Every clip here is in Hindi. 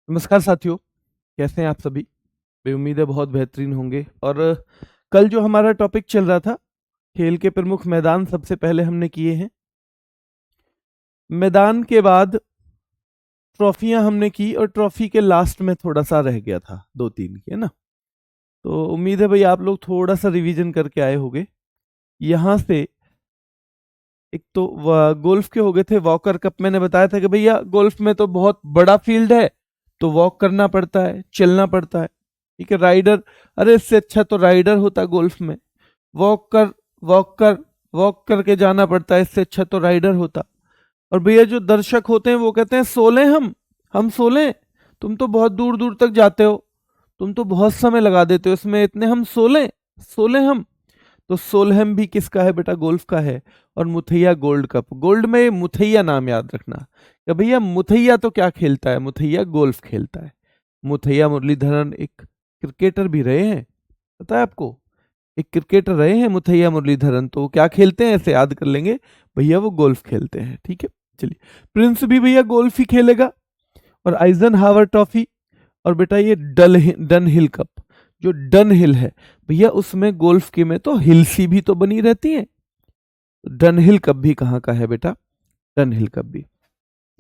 नमस्कार साथियों, कैसे हैं आप सभी? मैं उम्मीद है बहुत बेहतरीन होंगे। और कल जो हमारा टॉपिक चल रहा था, खेल के प्रमुख मैदान सबसे पहले हमने किए हैं। मैदान के बाद ट्रॉफियां हमने की और ट्रॉफी के लास्ट में थोड़ा सा रह गया था, 2-3 की, है ना। तो उम्मीद है भाई आप लोग थोड़ा सा रिवीजन करके आए होंगे। यहाँ से एक तो गोल्फ के हो गए थे। वॉकर कप मैंने बताया था कि भैया गोल्फ में तो बहुत बड़ा फील्ड है, तो वॉक करना पड़ता है, चलना पड़ता है। ठीक है, राइडर, अरे इससे अच्छा तो राइडर होता गोल्फ में। वॉक कर वॉक कर वॉक करके जाना पड़ता है, इससे अच्छा तो राइडर होता। और भैया जो दर्शक होते हैं वो कहते हैं सोले हम सोले, तुम तो बहुत दूर दूर तक जाते हो, तुम तो बहुत समय लगा देते हो इसमें, इतने हम सोले सोले हम। तो सोलहम भी किसका है बेटा? गोल्फ का है। और मुथैया गोल्ड कप, गोल्ड में मुथैया नाम याद रखना कि भैया मुथैया तो क्या खेलता है, मुथैया गोल्फ खेलता है। मुथैया मुरलीधरन एक क्रिकेटर भी रहे हैं, पता है आपको? एक क्रिकेटर रहे हैं मुथैया मुरलीधरन। तो क्या खेलते हैं ऐसे याद कर लेंगे, भैया वो गोल्फ खेलते हैं। ठीक है, चलिए। प्रिंस भी भैया गोल्फ ही खेलेगा। और आइजन हावर ट्रॉफी। और बेटा ये डन हिल कप, जो डन हिल है भैया, उसमें गोल्फ की में तो हिल सी भी तो बनी रहती है। डन हिल कप भी कहाँ का है बेटा? डन हिल कप भी।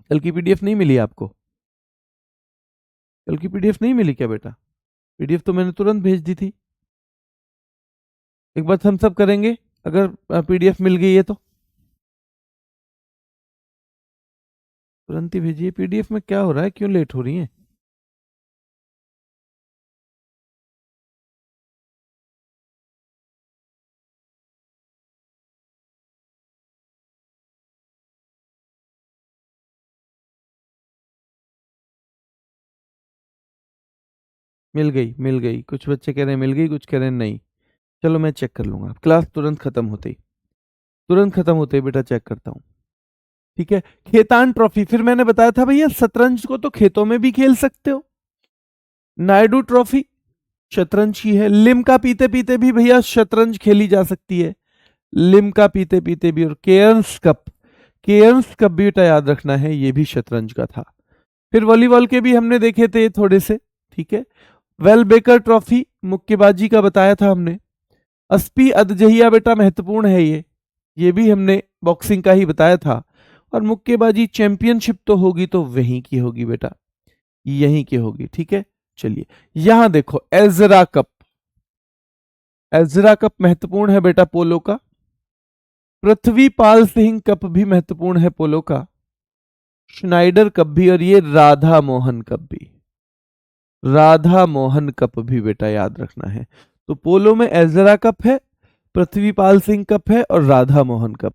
कल की पीडीएफ नहीं मिली आपको? कल की पीडीएफ नहीं मिली क्या बेटा? पीडीएफ तो मैंने तुरंत भेज दी थी। एक बार थम्स अप करेंगे अगर पीडीएफ मिल गई है तो। तुरंत ही भेजिए। पीडीएफ में क्या हो रहा है, क्यों लेट हो रही है? मिल गई। कुछ बच्चे कह रहे हैं मिल गई, कुछ कह रहे हैं नहीं। चलो मैं चेक कर लूंगा, क्लास तुरंत खत्म होते ही बेटा चेक करता हूँ। ठीक है। खेतान ट्रॉफी, फिर मैंने बताया था भैया शतरंज को तो खेतों में भी खेल सकते हो। नायडू ट्रॉफी शतरंज की है। लिम्का पीते पीते भी भैया शतरंज खेली जा सकती है, लिम्का पीते पीते भी। और केयर्स कप भी बेटा याद रखना है, ये भी शतरंज का था। फिर वॉलीबॉल के भी हमने देखे थे थोड़े से। ठीक है। वेल बेकर ट्रॉफी मुक्केबाजी का बताया था हमने। अस्पी अदजहिया बेटा महत्वपूर्ण है ये भी हमने बॉक्सिंग का ही बताया था। और मुक्केबाजी चैंपियनशिप तो होगी तो वहीं की होगी बेटा, यहीं की होगी। ठीक है, चलिए। यहां देखो एजरा कप महत्वपूर्ण है बेटा पोलो का। पृथ्वीपाल सिंह कप भी महत्वपूर्ण है पोलो का। श्नाइडर कप भी। और ये राधा मोहन कप भी बेटा याद रखना है। तो पोलो में एजरा कप है, पृथ्वीपाल सिंह कप है और राधा मोहन कप।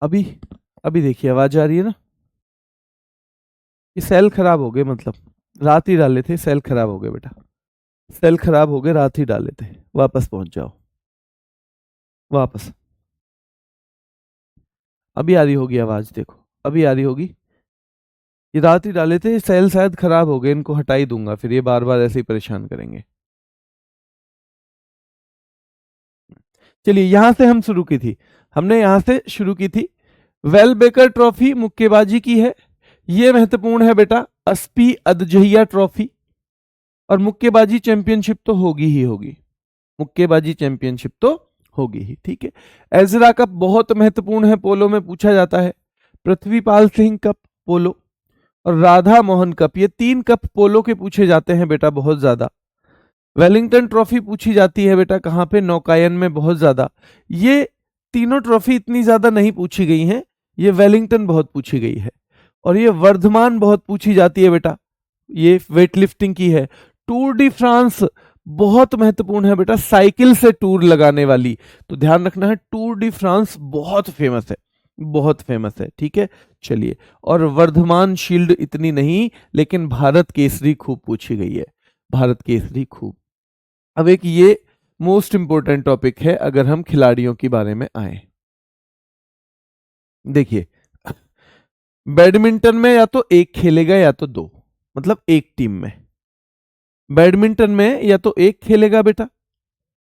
अभी अभी देखिए आवाज आ रही है ना? ये सेल खराब हो गए, मतलब रात ही डाले थे, सेल खराब हो गए बेटा। सेल खराब हो गए, रात ही डाले थे। वापस पहुंच जाओ, वापस। अभी आ रही होगी आवाज, देखो अभी आ रही होगी। ये रात ही डाले थे, सेल शायद खराब हो गए, इनको हटा ही दूंगा, फिर ये बार बार ऐसे ही परेशान करेंगे। चलिए, यहां से हम शुरू की थी। हमने यहां से शुरू की थी। वेल बेकर ट्रॉफी मुक्केबाजी की है, ये महत्वपूर्ण है बेटा। अस्पी अदजहिया ट्रॉफी, और मुक्केबाजी चैंपियनशिप तो होगी ही होगी, मुक्केबाजी चैंपियनशिप तो होगी ही, ठीक है। एजरा कप बहुत महत्वपूर्ण है, पोलो में पूछा जाता है। पृथ्वीपाल सिंह कप पोलो, और राधा मोहन कप, ये 3 कप पोलो के पूछे जाते हैं बेटा बहुत ज्यादा। वेलिंगटन ट्रॉफी पूछी जाती है बेटा कहां पे, नौकायन में बहुत ज्यादा। ये तीनों ट्रॉफी इतनी ज्यादा नहीं पूछी गई हैं, ये वेलिंगटन बहुत पूछी गई है। और ये वर्धमान बहुत पूछी जाती है बेटा, ये वेट लिफ्टिंग की है। टूर डी फ्रांस बहुत महत्वपूर्ण है बेटा, साइकिल से टूर लगाने वाली, तो ध्यान रखना है, टूर डी फ्रांस बहुत फेमस है, बहुत फेमस है, ठीक है। चलिए, और वर्धमान शील्ड इतनी नहीं, लेकिन भारत केसरी खूब पूछी गई है, भारत केसरी खूब। अब एक ये मोस्ट इंपोर्टेंट टॉपिक है अगर हम खिलाड़ियों के बारे में आए। देखिए, बैडमिंटन में या तो एक खेलेगा या तो 2, मतलब एक टीम में। बैडमिंटन में या तो एक खेलेगा बेटा,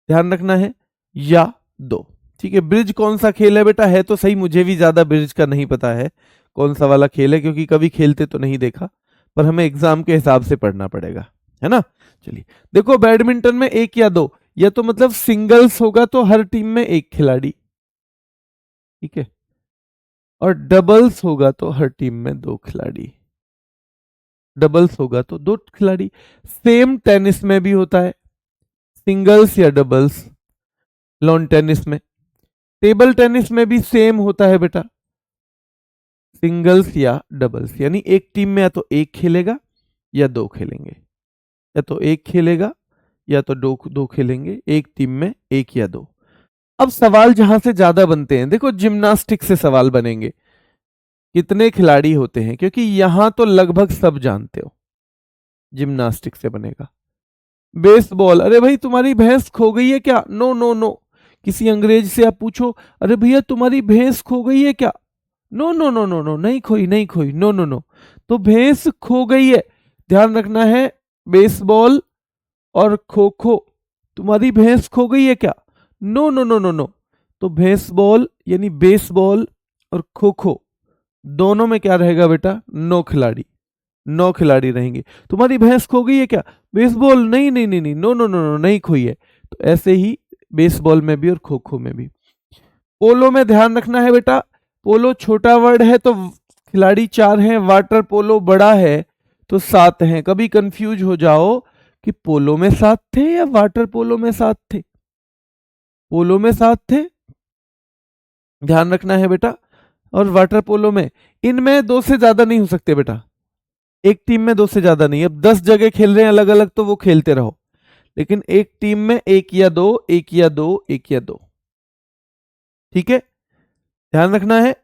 ध्यान रखना है, या 2, ठीक है। ब्रिज कौन सा खेल है बेटा, है तो सही, मुझे भी ज्यादा ब्रिज का नहीं पता है कौन सा वाला खेल है, क्योंकि कभी खेलते तो नहीं देखा, पर हमें एग्जाम के हिसाब से पढ़ना पड़ेगा, है ना। चलिए देखो, बैडमिंटन में 1 या 2, या तो मतलब सिंगल्स होगा तो हर टीम में 1 खिलाड़ी, ठीक है, और डबल्स होगा तो हर टीम में 2 खिलाड़ी, डबल्स होगा तो 2 खिलाड़ी। सेम टेनिस में भी होता है, सिंगल्स या डबल्स, लॉन टेनिस में। टेबल टेनिस में भी सेम होता है बेटा, सिंगल्स या डबल्स, यानी एक टीम में या तो 1 खेलेगा या 2 खेलेंगे, या तो 1 खेलेगा या तो 2 खेलेंगे, एक टीम में 1 या 2। अब सवाल जहां से ज्यादा बनते हैं, देखो जिम्नास्टिक से सवाल बनेंगे, कितने खिलाड़ी होते हैं, क्योंकि यहां तो लगभग सब जानते हो, जिम्नास्टिक से बनेगा। बेसबॉल, अरे भाई तुम्हारी भैंस खो गई है क्या, नो नो नो। किसी अंग्रेज से आप पूछो, अरे भैया तुम्हारी भैंस खो गई है क्या, no no no no no, नहीं खोई नहीं खोई, नो नो नो। तो भैंस खो गई है, ध्यान रखना है। बेसबॉल और खो खो, तुम्हारी भैंस खो गई है क्या, no no no no no. तो बेसबॉल यानी बेसबॉल और खो खो दोनों में क्या रहेगा बेटा, 9 खिलाड़ी, 9 खिलाड़ी रहेंगे। तुम्हारी भैंस खो गई है क्या, बेसबॉल, नहीं नहीं नहीं नहीं, नो नो नो नो, नहीं खोई है। तो ऐसे ही बेसबॉल में भी और खो खो में भी। पोलो में ध्यान रखना है बेटा, पोलो छोटा वर्ड है तो खिलाड़ी 4 हैं, वाटर पोलो बड़ा है तो 7 हैं। कभी कंफ्यूज हो जाओ कि पोलो में 7 थे या वाटर पोलो में 7 थे, पोलो में 7 थे, ध्यान रखना है बेटा। और वाटर पोलो में, इनमें 2 से ज्यादा नहीं हो सकते बेटा, एक टीम में 2 से ज्यादा नहीं। अब 10 जगह खेल रहे हैं अलग अलग तो वो खेलते रहो, लेकिन एक टीम में 1 या 2, 1 या 2, 1 या 2, ठीक है, ध्यान रखना है।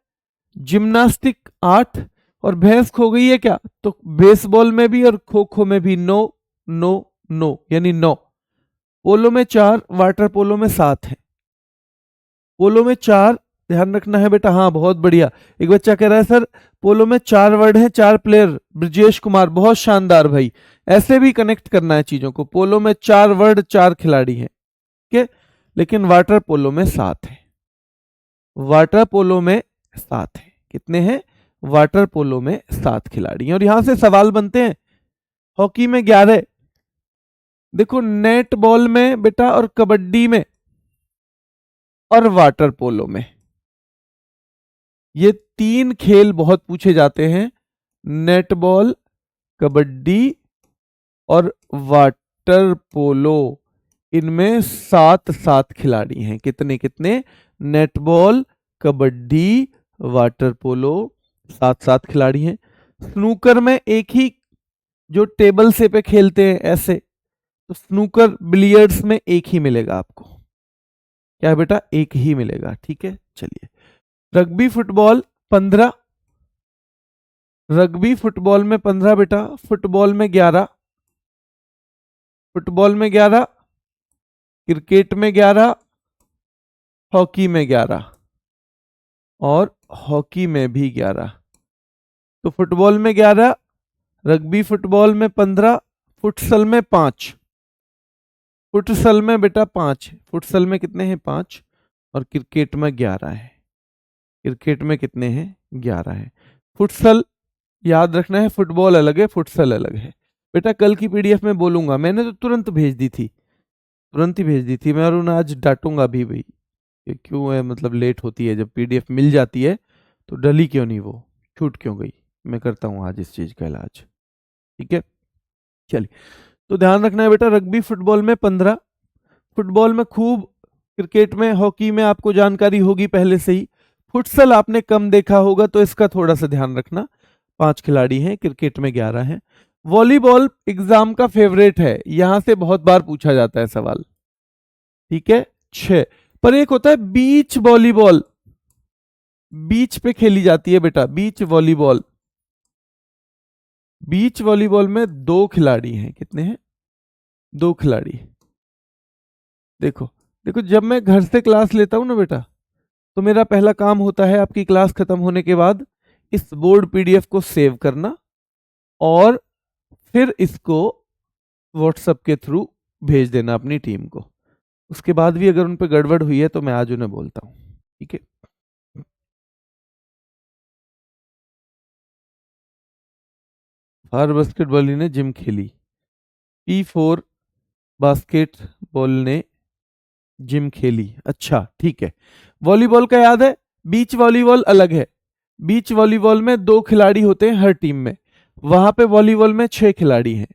जिम्नास्टिक 8, और भैंस खो गई है क्या, तो बेसबॉल में भी और खो खो में भी 9 9 9, यानी 9। पोलो में 4, वाटर पोलो में 7 है। पोलो में 4, ध्यान रखना है बेटा, हाँ बहुत बढ़िया। एक बच्चा कह रहा है सर पोलो में 4 वर्ड है, 4 प्लेयर, ब्रजेश कुमार, बहुत शानदार भाई। ऐसे भी कनेक्ट करना है चीजों को, पोलो में 4 वर्ड 4 खिलाड़ी हैं, ठीक है, लेकिन वाटर पोलो में 7 है, वाटर पोलो में 7 है। कितने हैं, वाटर पोलो में 7 खिलाड़ी हैं। और यहां से सवाल बनते हैं, हॉकी में 11, देखो नेट बॉल में बेटा और कबड्डी में और वाटर पोलो में, ये 3 खेल बहुत पूछे जाते हैं, नेटबॉल, कबड्डी और वाटर पोलो, इनमें 7 खिलाड़ी हैं। कितने कितने, नेटबॉल, कबड्डी, वाटर पोलो, 7 खिलाड़ी हैं। स्नूकर में एक ही, जो टेबल से पे खेलते हैं ऐसे, तो स्नूकर बिलियर्ड्स में एक ही मिलेगा आपको, क्या है बेटा, एक ही मिलेगा, ठीक है। चलिए, रग्बी फुटबॉल 15, रग्बी फुटबॉल में 15 बेटा, फुटबॉल में 11, फुटबॉल में 11, क्रिकेट में 11, हॉकी में 11, और हॉकी में भी 11। तो फुटबॉल में 11, रग्बी फुटबॉल में 15, फुटसल में 5, फुटसल में बेटा 5, फुटसल में कितने हैं, 5, और क्रिकेट में 11 है। क्रिकेट में कितने हैं? 11 हैं। फुटसल याद रखना है, फुटबॉल अलग है, फुटसल अलग है। बेटा कल की पीडीएफ में बोलूंगा, मैंने तो तुरंत भेज दी थी, तुरंत ही भेज दी थी मैं, और उन्हें आज डांटूंगा भी भाई कि क्यों है, मतलब लेट होती है, जब पीडीएफ मिल जाती है तो डली क्यों नहीं, वो छूट क्यों गई। मैं करता हूँ आज इस चीज का इलाज, ठीक है। चलिए, तो ध्यान रखना है बेटा, रग्बी फुटबॉल में 15, फुटबॉल में खूब, क्रिकेट में, हॉकी में आपको जानकारी होगी पहले से ही, फुटसल आपने कम देखा होगा तो इसका थोड़ा सा ध्यान रखना। 5 खिलाड़ी हैं, क्रिकेट में 11 हैं। वॉलीबॉल एग्जाम का फेवरेट है, यहां से बहुत बार पूछा जाता है सवाल, ठीक है, 6। पर एक होता है बीच वॉलीबॉल, बीच पे खेली जाती है बेटा, बीच वॉलीबॉल। बीच वॉलीबॉल में 2 खिलाड़ी हैं, कितने हैं? 2 खिलाड़ी। देखो देखो, जब मैं घर से क्लास लेता हूं ना बेटा, तो मेरा पहला काम होता है आपकी क्लास खत्म होने के बाद इस बोर्ड पीडीएफ को सेव करना, और फिर इसको व्हाट्सएप के थ्रू भेज देना अपनी टीम को। उसके बाद भी अगर उन पर गड़बड़ हुई है तो मैं आज उन्हें बोलता हूं, ठीक है। फार बास्केटबॉल ने जिम खेली, P4 बास्केटबॉल ने जिम खेली, अच्छा ठीक है। वॉलीबॉल का याद है, बीच वॉलीबॉल अलग है। बीच वॉलीबॉल में 2 खिलाड़ी होते हैं हर टीम में, वहां पे वॉलीबॉल में 6 खिलाड़ी हैं।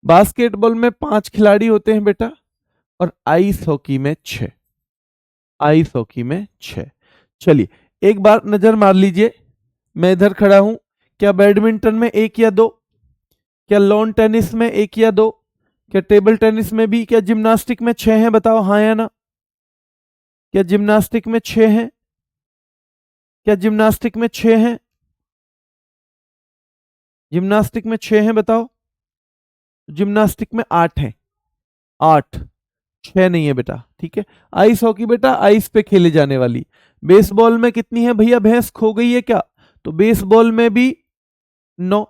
बास्केटबॉल में 5 खिलाड़ी होते हैं बेटा, और आइस हॉकी में 6, आइस हॉकी में 6। चलिए, एक बार नजर मार लीजिए, मैं इधर खड़ा हूं, क्या बैडमिंटन में 1 या 2, क्या लॉन टेनिस में 1 या 2, क्या टेबल टेनिस में भी, क्या जिम्नास्टिक में 6 हैं? बताओ हाँ या ना। क्या जिम्नास्टिक में 6 हैं? क्या जिम्नास्टिक में 6 हैं? जिम्नास्टिक में 6 हैं, बताओ। जिम्नास्टिक में 8 हैं, 8, 6 नहीं है बेटा, ठीक है। आइस हॉकी बेटा आइस पे खेले जाने वाली। बेसबॉल में कितनी है भैया? भैंस खो गई है क्या? तो बेसबॉल में भी 9,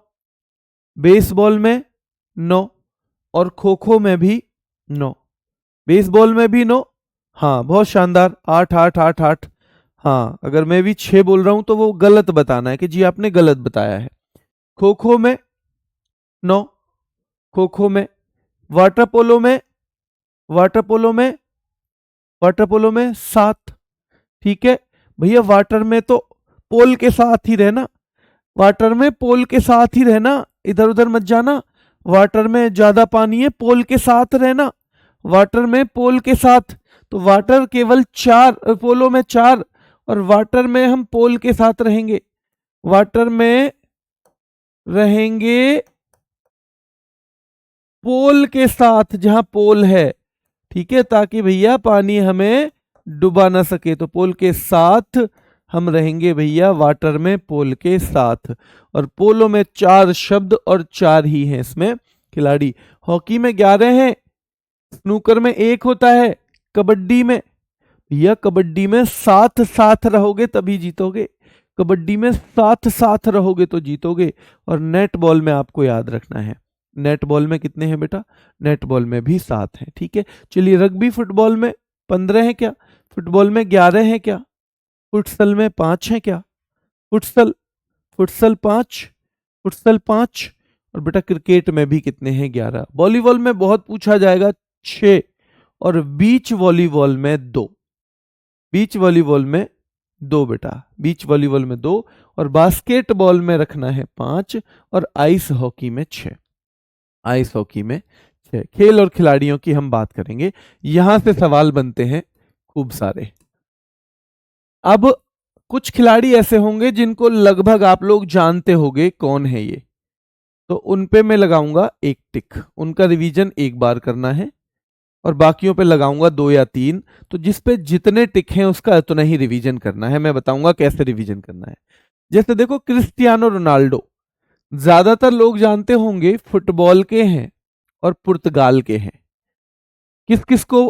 बेसबॉल में 9, और खो खो में भी 9, बेसबॉल में भी 9। हाँ बहुत शानदार, 8 8 8 8। हाँ, अगर मैं भी 6 बोल रहा हूं तो वो गलत बताना है कि जी आपने गलत बताया है। खो खो में 9, खो खो में। वाटर पोलो में, वाटर पोलो में, वाटर पोलो में 7, ठीक है भैया। वाटर में तो पोल के साथ ही रहना, वाटर में पोल के साथ ही रहना, इधर उधर मत जाना। वाटर में ज्यादा पानी है, पोल के साथ रहना, वाटर में पोल के साथ। तो वाटर केवल 4, पोलो में 4, और वाटर में हम पोल के साथ रहेंगे, वाटर में रहेंगे पोल के साथ, जहां पोल है, ठीक है, ताकि भैया पानी हमें डुबा ना सके। तो पोल के साथ हम रहेंगे भैया, वाटर में पोल के साथ। और पोलो में 4 शब्द और 4 ही हैं इसमें खिलाड़ी। हॉकी में 11 हैं, स्नूकर में 1 होता है, कबड्डी में भैया, कबड्डी में साथ साथ रहोगे तभी जीतोगे, कबड्डी में साथ साथ रहोगे तो जीतोगे। और नेट बॉल में आपको याद रखना है, नेट बॉल में कितने हैं बेटा? नेट बॉल में भी 7 हैं, ठीक है। चलिए, रग्बी फुटबॉल में 15 हैं क्या? फुटबॉल में 11 हैं क्या? फुटसल में 5 हैं क्या? Futsal, futsal 5, futsal 5। और बेटा क्रिकेट में भी कितने हैं? 11। वॉलीबॉल में बहुत पूछा जाएगा, 6, और बीच वॉलीबॉल में 2, बीच वॉलीबॉल में 2 बेटा, बीच वॉलीबॉल में 2, और बास्केटबॉल में रखना है 5, और आइस हॉकी में 6, आइस हॉकी में 6। खेल और खिलाड़ियों की हम बात करेंगे, यहां से सवाल बनते हैं खूब सारे। अब कुछ खिलाड़ी ऐसे होंगे जिनको लगभग आप लोग जानते होंगे कौन है ये, तो उन पे मैं लगाऊंगा 1 टिक, उनका रिवीजन एक बार करना है, और बाकियों पे लगाऊंगा 2 या 3। तो जिस पे जितने टिक हैं उसका उतना ही रिवीजन करना है। मैं बताऊंगा कैसे रिवीजन करना है। जैसे देखो, क्रिस्टियानो रोनाल्डो ज्यादातर लोग जानते होंगे फुटबॉल के हैं और पुर्तगाल के हैं। किस किस को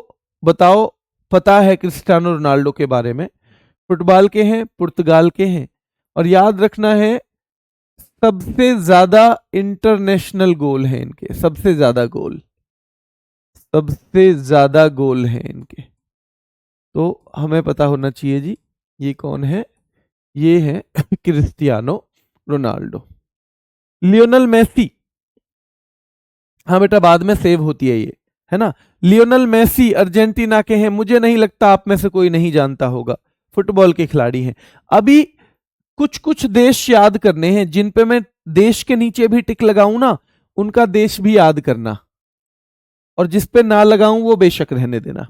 बताओ पता है क्रिस्टियानो रोनाल्डो के बारे में? फुटबॉल के हैं, पुर्तगाल के हैं, और याद रखना है सबसे ज्यादा इंटरनेशनल गोल है इनके, सबसे ज्यादा गोल, सबसे ज्यादा गोल हैं इनके। तो हमें पता होना चाहिए जी ये कौन है, ये है क्रिस्टियानो रोनाल्डो। लियोनल मेसी, हाँ बेटा बाद में सेव होती है ये, है ना। लियोनल मेसी अर्जेंटीना के हैं, मुझे नहीं लगता आप में से कोई नहीं जानता होगा, फुटबॉल के खिलाड़ी हैं। अभी कुछ कुछ देश याद करने हैं, जिन पे मैं देश के नीचे भी टिक लगाऊं ना, उनका देश भी याद करना, और जिस पे ना लगाऊं वो बेशक रहने देना।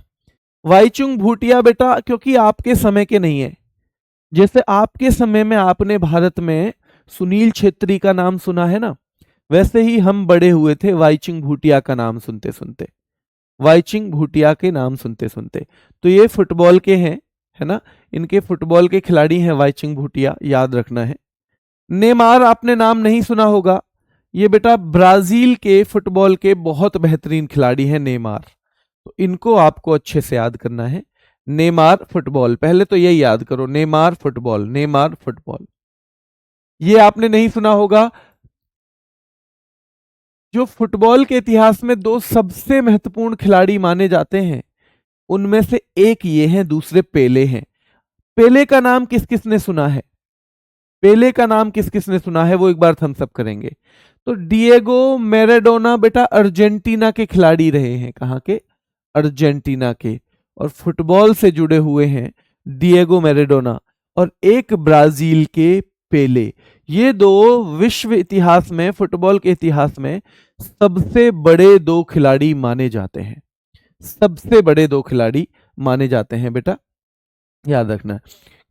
वाईचुंग भूटिया बेटा क्योंकि आपके समय के नहीं है, जैसे आपके समय में आपने भारत में सुनील छेत्री का नाम सुना है ना, वैसे ही हम बड़े हुए थे वाईचुंग भूटिया का नाम सुनते सुनते, वाईचिंग भूटिया के नाम सुनते सुनते। तो ये फुटबॉल के हैं, है ना, इनके फुटबॉल के खिलाड़ी हैं वाईचिंग भूटिया, याद रखना है। नेमार आपने नाम नहीं सुना होगा, ये बेटा ब्राजील के फुटबॉल के बहुत बेहतरीन खिलाड़ी हैं नेमार, तो इनको आपको अच्छे से याद करना है। नेमार फुटबॉल, पहले तो यही याद करो, नेमार फुटबॉल, नेमार फुटबॉल। ये आपने नहीं सुना होगा, जो फुटबॉल के इतिहास में दो सबसे महत्वपूर्ण खिलाड़ी माने जाते हैं, उनमें से एक ये हैं, दूसरे पेले हैं। पेले का नाम किस किस ने सुना है, पेले का नाम किस किस ने सुना है, वो एक बार थम्स अप करेंगे। तो डिएगो मैराडोना बेटा अर्जेंटीना के खिलाड़ी रहे हैं, कहां के, अर्जेंटीना के, और फुटबॉल से जुड़े हुए हैं डिएगो मैराडोना, और एक ब्राजील के पेले। ये दो विश्व इतिहास में, फुटबॉल के इतिहास में सबसे बड़े दो खिलाड़ी माने जाते हैं, सबसे बड़े दो खिलाड़ी माने जाते हैं बेटा, याद रखना है।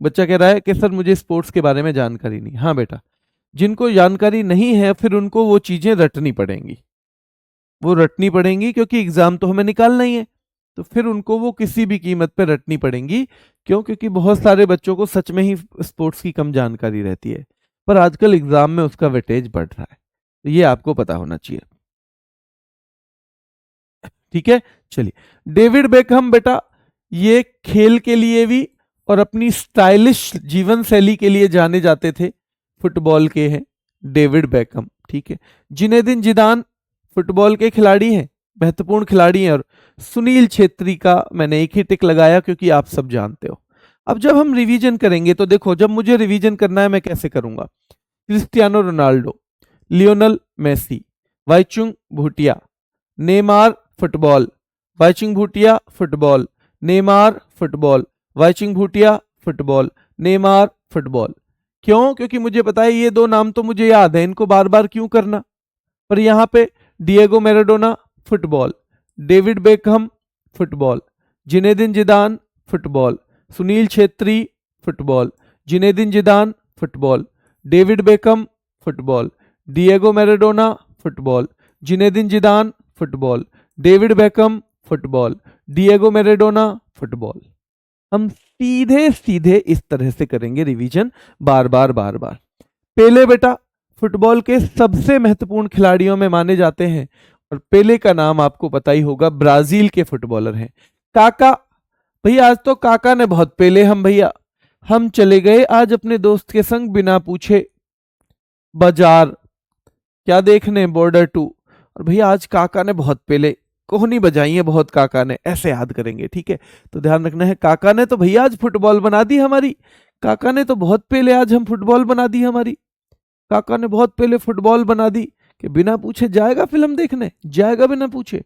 बच्चा कह रहा है कि सर मुझे स्पोर्ट्स के बारे में जानकारी नहीं। हाँ बेटा, जिनको जानकारी नहीं है फिर उनको वो चीजें रटनी पड़ेंगी, वो रटनी पड़ेंगी, क्योंकि एग्जाम तो हमें निकालना ही है, तो फिर उनको वो किसी भी कीमत पर रटनी पड़ेंगी। क्यों? क्योंकि बहुत सारे बच्चों को सच में ही स्पोर्ट्स की कम जानकारी रहती है, पर आजकल एग्जाम में उसका वेटेज बढ़ रहा है, तो ये आपको पता होना चाहिए। ठीक है, चलिए। डेविड बेकहम बेटा, ये खेल के लिए भी और अपनी स्टाइलिश जीवन शैली के लिए जाने जाते थे, फुटबॉल के हैं डेविड बेकहम। ठीक है, जिनेदिन जिदान फुटबॉल के खिलाड़ी हैं, महत्वपूर्ण खिलाड़ी हैं, और सुनील छेत्री का मैंने एक ही टिक लगाया क्योंकि आप सब जानते हो। अब जब हम रिवीजन करेंगे तो देखो, जब मुझे रिवीजन करना है मैं कैसे करूंगा। Cristiano Ronaldo, Lionel Messi, Baichung Bhutia, Neymar football, Baichung Bhutia football, Neymar football, Baichung Bhutia football, Neymar football. क्यों? क्योंकि मुझे पता है ये दो नाम तो मुझे याद है, इनको बार बार क्यों करना। पर यहां पे Diego Maradona football, David Beckham football, Zinedine Zidane football, Sunil Chhetri football, Zinedine Zidane football, David Beckham football, Diego Maradona football, Zinedine Zidane football, David Beckham football, Diego Maradona football. हम सीधे सीधे इस तरह से करेंगे रिवीजन, बार बार बार बार। पेले बेटा फुटबॉल के सबसे महत्वपूर्ण खिलाड़ियों में माने जाते हैं, और पेले का नाम आपको पता ही होगा, ब्राजील के फुटबॉलर हैं। काका, भैया आज तो काका ने बहुत पेले हम भैया, हम चले गए आज अपने दोस्त के संग बिना पूछे बाजार, क्या देखने, बॉर्डर 2। और भैया आज काका ने बहुत पेले, कोहनी बजाई है बहुत काका ने, ऐसे याद करेंगे। ठीक है, तो ध्यान रखना है, काका ने तो भैया आज फुटबॉल बना दी हमारी, काका ने तो बहुत पहले आज हम फुटबॉल बना दी हमारी, काका ने बहुत पहले फुटबॉल बना दी, कि बिना पूछे जाएगा फिल्म देखने, जाएगा बिना पूछे,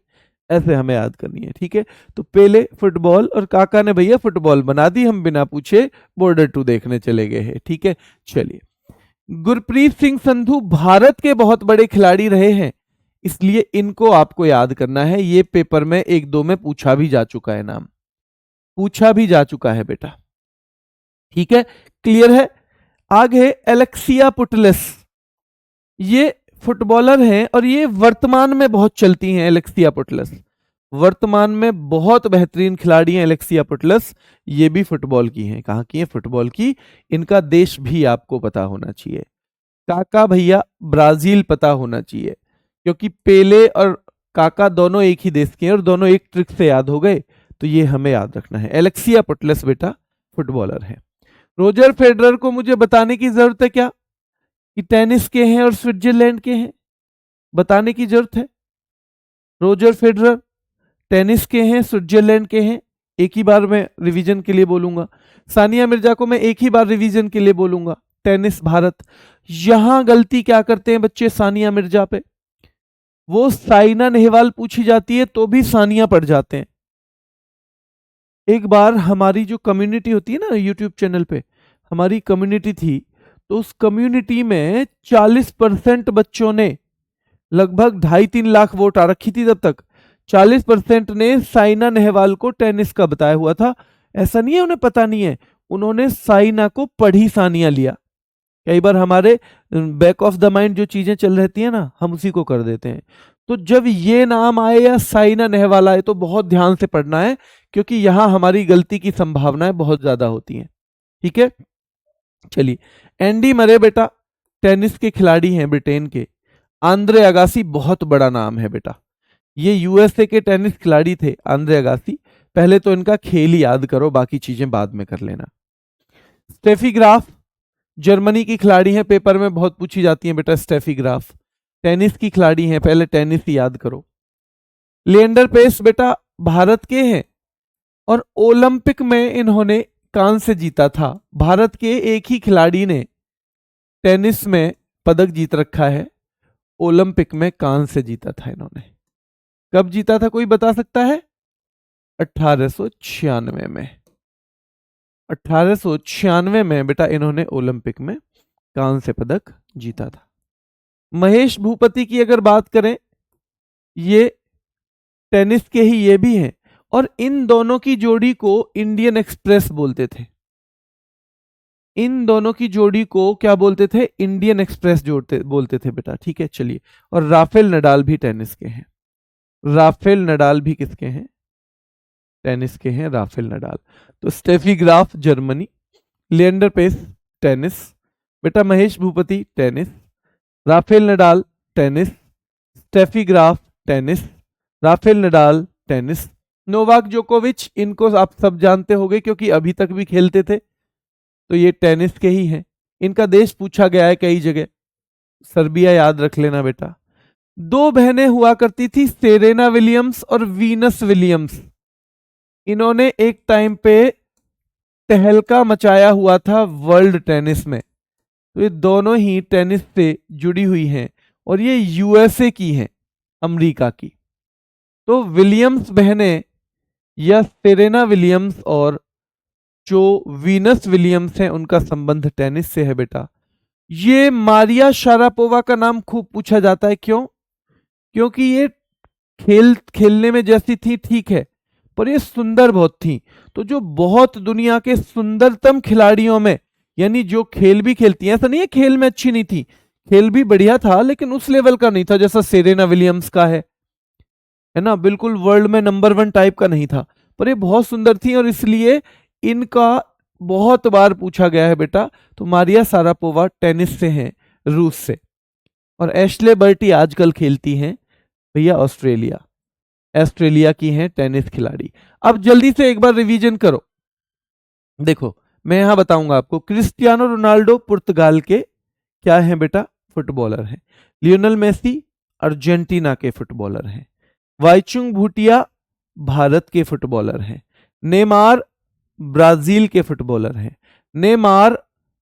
ऐसे हमें याद करनी है। ठीक है, तो पहले फुटबॉल, और काका ने भैया फुटबॉल बना दी, हम बिना पूछे बॉर्डर 2 देखने चले गए हैं। ठीक है, चलिए। गुरप्रीत सिंह संधू भारत के बहुत बड़े खिलाड़ी रहे हैं, इसलिए इनको आपको याद करना है, ये पेपर में एक दो में पूछा भी जा चुका है, नाम पूछा भी जा चुका है बेटा। ठीक है, क्लियर है। आगे एलेक्सिया पुटलेस, ये फुटबॉलर हैं और ये वर्तमान में बहुत चलती हैं। एलेक्सिया पुटलेस वर्तमान में बहुत बेहतरीन खिलाड़ी हैं। एलेक्सिया पुटलेस ये भी फुटबॉल की हैं। कहाँ की हैं? फुटबॉल की। इनका देश भी आपको पता होना चाहिए। काका भैया ब्राजील पता होना चाहिए, क्योंकि पेले और काका दोनों एक ही देश के हैं और दोनों एक ट्रिक से याद हो गए, तो ये हमें याद रखना है। एलेक्सिया पुटलेस बेटा फुटबॉलर है। रोजर फेडरर को मुझे बताने की जरूरत है क्या कि टेनिस के हैं और स्विट्जरलैंड के हैं? बताने की जरूरत है? रोजर फेडरर टेनिस के हैं, स्विट्जरलैंड के हैं, एक ही बार मैं रिवीजन के लिए बोलूंगा। सानिया मिर्जा को मैं एक ही बार रिवीजन के लिए बोलूंगा। टेनिस भारत। यहां गलती क्या करते हैं बच्चे सानिया मिर्जा पे, वो साइना नेहवाल पूछी जाती है तो भी सानिया पढ़ जाते हैं। एक बार हमारी जो कम्युनिटी होती है ना यूट्यूब चैनल पे, हमारी कम्युनिटी थी, तो उस कम्युनिटी में 40% बच्चों ने, लगभग 2.5-3 लाख वोट आ रखी थी तब तक, 40% ने साइना नेहवाल को टेनिस का बताया हुआ था। ऐसा नहीं है उन्हें पता नहीं है, उन्होंने साइना को पढ़ी सानिया लिया। कई बार हमारे बैक ऑफ द माइंड जो चीजें चल रहती है ना, हम उसी को कर देते हैं। तो जब ये नाम आए या साइना नेहवाल आए तो बहुत ध्यान से पढ़ना है, क्योंकि यहां हमारी गलती की संभावनाएं बहुत ज्यादा होती हैं। ठीक है, चलिए। एंडी मरे बेटा टेनिस के खिलाड़ी हैं ब्रिटेन के। आंद्रे अगासी बहुत बड़ा नाम है बेटा, ये यूएसए के टेनिस खिलाड़ी थे आंद्रे अगासी। पहले तो इनका खेल ही याद करो, बाकी चीजें बाद में कर लेना। स्टेफी ग्राफ जर्मनी की खिलाड़ी हैं, पेपर में बहुत पूछी जाती हैं बेटा स्टेफी ग्राफ। टेनिस की खिलाड़ी हैं, पहले टेनिस ही याद करो। लिएंडर पेस बेटा भारत के हैं और ओलंपिक में इन्होंने कांस्य जीता था। भारत के एक ही खिलाड़ी ने टेनिस में पदक जीत रखा है, ओलंपिक में कांस्य जीता था इन्होंने। कब जीता था कोई बता सकता है? 1896 में। 1896 में बेटा इन्होंने ओलंपिक में कांस्य पदक जीता था। महेश भूपति की अगर बात करें, ये टेनिस के ही ये भी हैं, और इन दोनों की जोड़ी को इंडियन एक्सप्रेस बोलते थे। इन दोनों की जोड़ी को क्या बोलते थे? इंडियन एक्सप्रेस बोलते थे बेटा। ठीक है, चलिए। और राफेल नडाल भी टेनिस के हैं। राफेल नडाल भी किसके हैं? टेनिस के हैं राफेल नडाल। तो Steffi Graf Germany, Leander Paes tennis, बेटा Mahesh Bhupathi tennis, Rafael Nadal tennis, Steffi Graf tennis, Rafael Nadal tennis. Novak जोकोविच, इनको आप सब जानते होंगे क्योंकि अभी तक भी खेलते थे, तो ये टेनिस के ही हैं। इनका देश पूछा गया है कई जगह, सर्बिया याद रख लेना बेटा। दो बहनें हुआ करती थी, सेरेना विलियम्स और वीनस विलियम्स। इन्होंने एक टाइम पे तहलका मचाया हुआ था वर्ल्ड टेनिस में। तो ये दोनों ही टेनिस से जुड़ी हुई हैं और ये यूएसए की हैं, अमेरिका की। तो विलियम्स बहनें या सेरेना विलियम्स और जो वीनस विलियम्स हैं, उनका संबंध टेनिस से है बेटा। ये मारिया शारापोवा का नाम खूब पूछा जाता है। क्यों? क्योंकि ये खेलने में जैसी थी ठीक है, पर ये सुंदर बहुत थी। तो जो बहुत दुनिया के सुंदरतम खिलाड़ियों में, यानी जो खेल भी खेलती हैं, ऐसा नहीं है खेल में अच्छी नहीं थी, खेल भी बढ़िया था, लेकिन उस लेवल का नहीं था जैसा सेरेना विलियम्स का है ना, बिल्कुल वर्ल्ड में नंबर 1 टाइप का नहीं था, पर ये बहुत सुंदर थी और इसलिए इनका बहुत बार पूछा गया है बेटा। तो मारिया शारापोवा टेनिस से हैं, रूस से। और एशले बर्टी आजकल खेलती हैं भैया ऑस्ट्रेलिया की हैं टेनिस खिलाड़ी। अब जल्दी से एक बार रिवीजन करो। देखो मैं यहां बताऊंगा आपको। क्रिस्टियानो रोनाल्डो पुर्तगाल के क्या हैं बेटा? फुटबॉलर हैं। लियोनेल मेसी अर्जेंटीना के फुटबॉलर हैं। वाईचुंग भूटिया भारत के फुटबॉलर हैं। नेमार ब्राजील के फुटबॉलर हैं। नेमार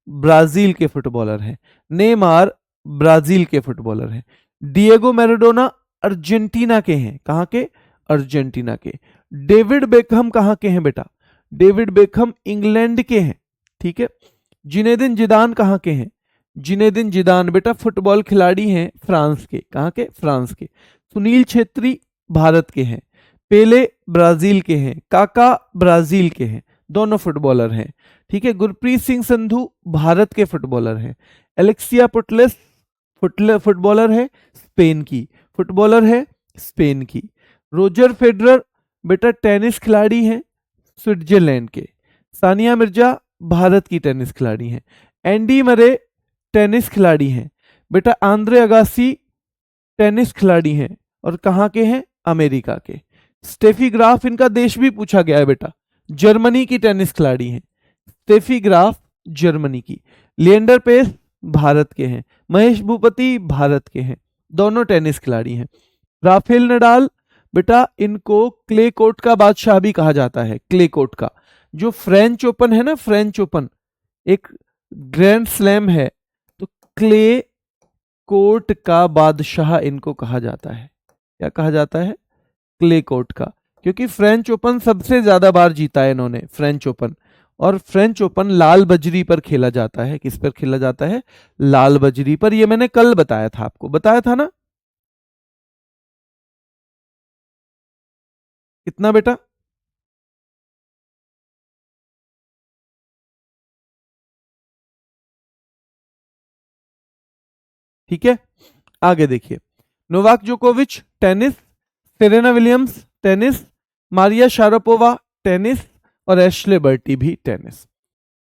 ब्राजील के फुटबॉलर हैं। नेमार ब्राजील के फुटबॉलर हैं। डिएगो मैराडोना अर्जेंटीना के हैं। कहां के? अर्जेंटीना के। डेविड बेकहम कहां के हैं बेटा? डेविड बेकहम इंग्लैंड के हैं। ठीक है। जिनेदिन जिदान कहां के हैं? जिनेदिन जिदान बेटा फुटबॉल खिलाड़ी हैं फ्रांस के। कहां के? फ्रांस के। सुनील छेत्री भारत के हैं। पेले ब्राजील के हैं। काका ब्राजील के हैं। दोनों फुटबॉलर हैं। ठीक है। गुरप्रीत सिंह संधू भारत के फुटबॉलर हैं। एलेक्सिया पुटलेस फुटबॉलर है स्पेन की, फुटबॉलर है स्पेन की। रोजर फेडरर बेटा टेनिस खिलाड़ी हैं स्विट्जरलैंड के। सानिया मिर्जा भारत की टेनिस खिलाड़ी हैं। एंडी मरे टेनिस खिलाड़ी हैं बेटा। आंद्रे अगासी टेनिस खिलाड़ी हैं और कहां के हैं? अमेरिका के। स्टेफी ग्राफ, इनका देश भी पूछा गया है बेटा, जर्मनी की टेनिस खिलाड़ी हैं। स्टेफी ग्राफ जर्मनी की। लिएंडर पेस भारत के हैं। महेश भूपति भारत के हैं, दोनों टेनिस खिलाड़ी हैं। राफेल नडाल बेटा इनको क्ले कोर्ट का बादशाह भी कहा जाता है। क्ले कोर्ट का जो फ्रेंच ओपन है ना, फ्रेंच ओपन एक ग्रैंड स्लैम है, तो क्ले कोर्ट का बादशाह इनको कहा जाता है। क्या कहा जाता है? क्ले कोर्ट का, क्योंकि फ्रेंच ओपन सबसे ज्यादा बार जीता है इन्होंने, फ्रेंच ओपन। और फ्रेंच ओपन लाल बजरी पर खेला जाता है। किस पर खेला जाता है? लाल बजरी पर। ये मैंने कल बताया था, आपको बताया था ना। कितना बेटा? ठीक है, आगे देखिए। नोवाक जोकोविच tennis, Serena Williams tennis, Maria Sharapova tennis, और एश्ले बर्टी भी टेनिस।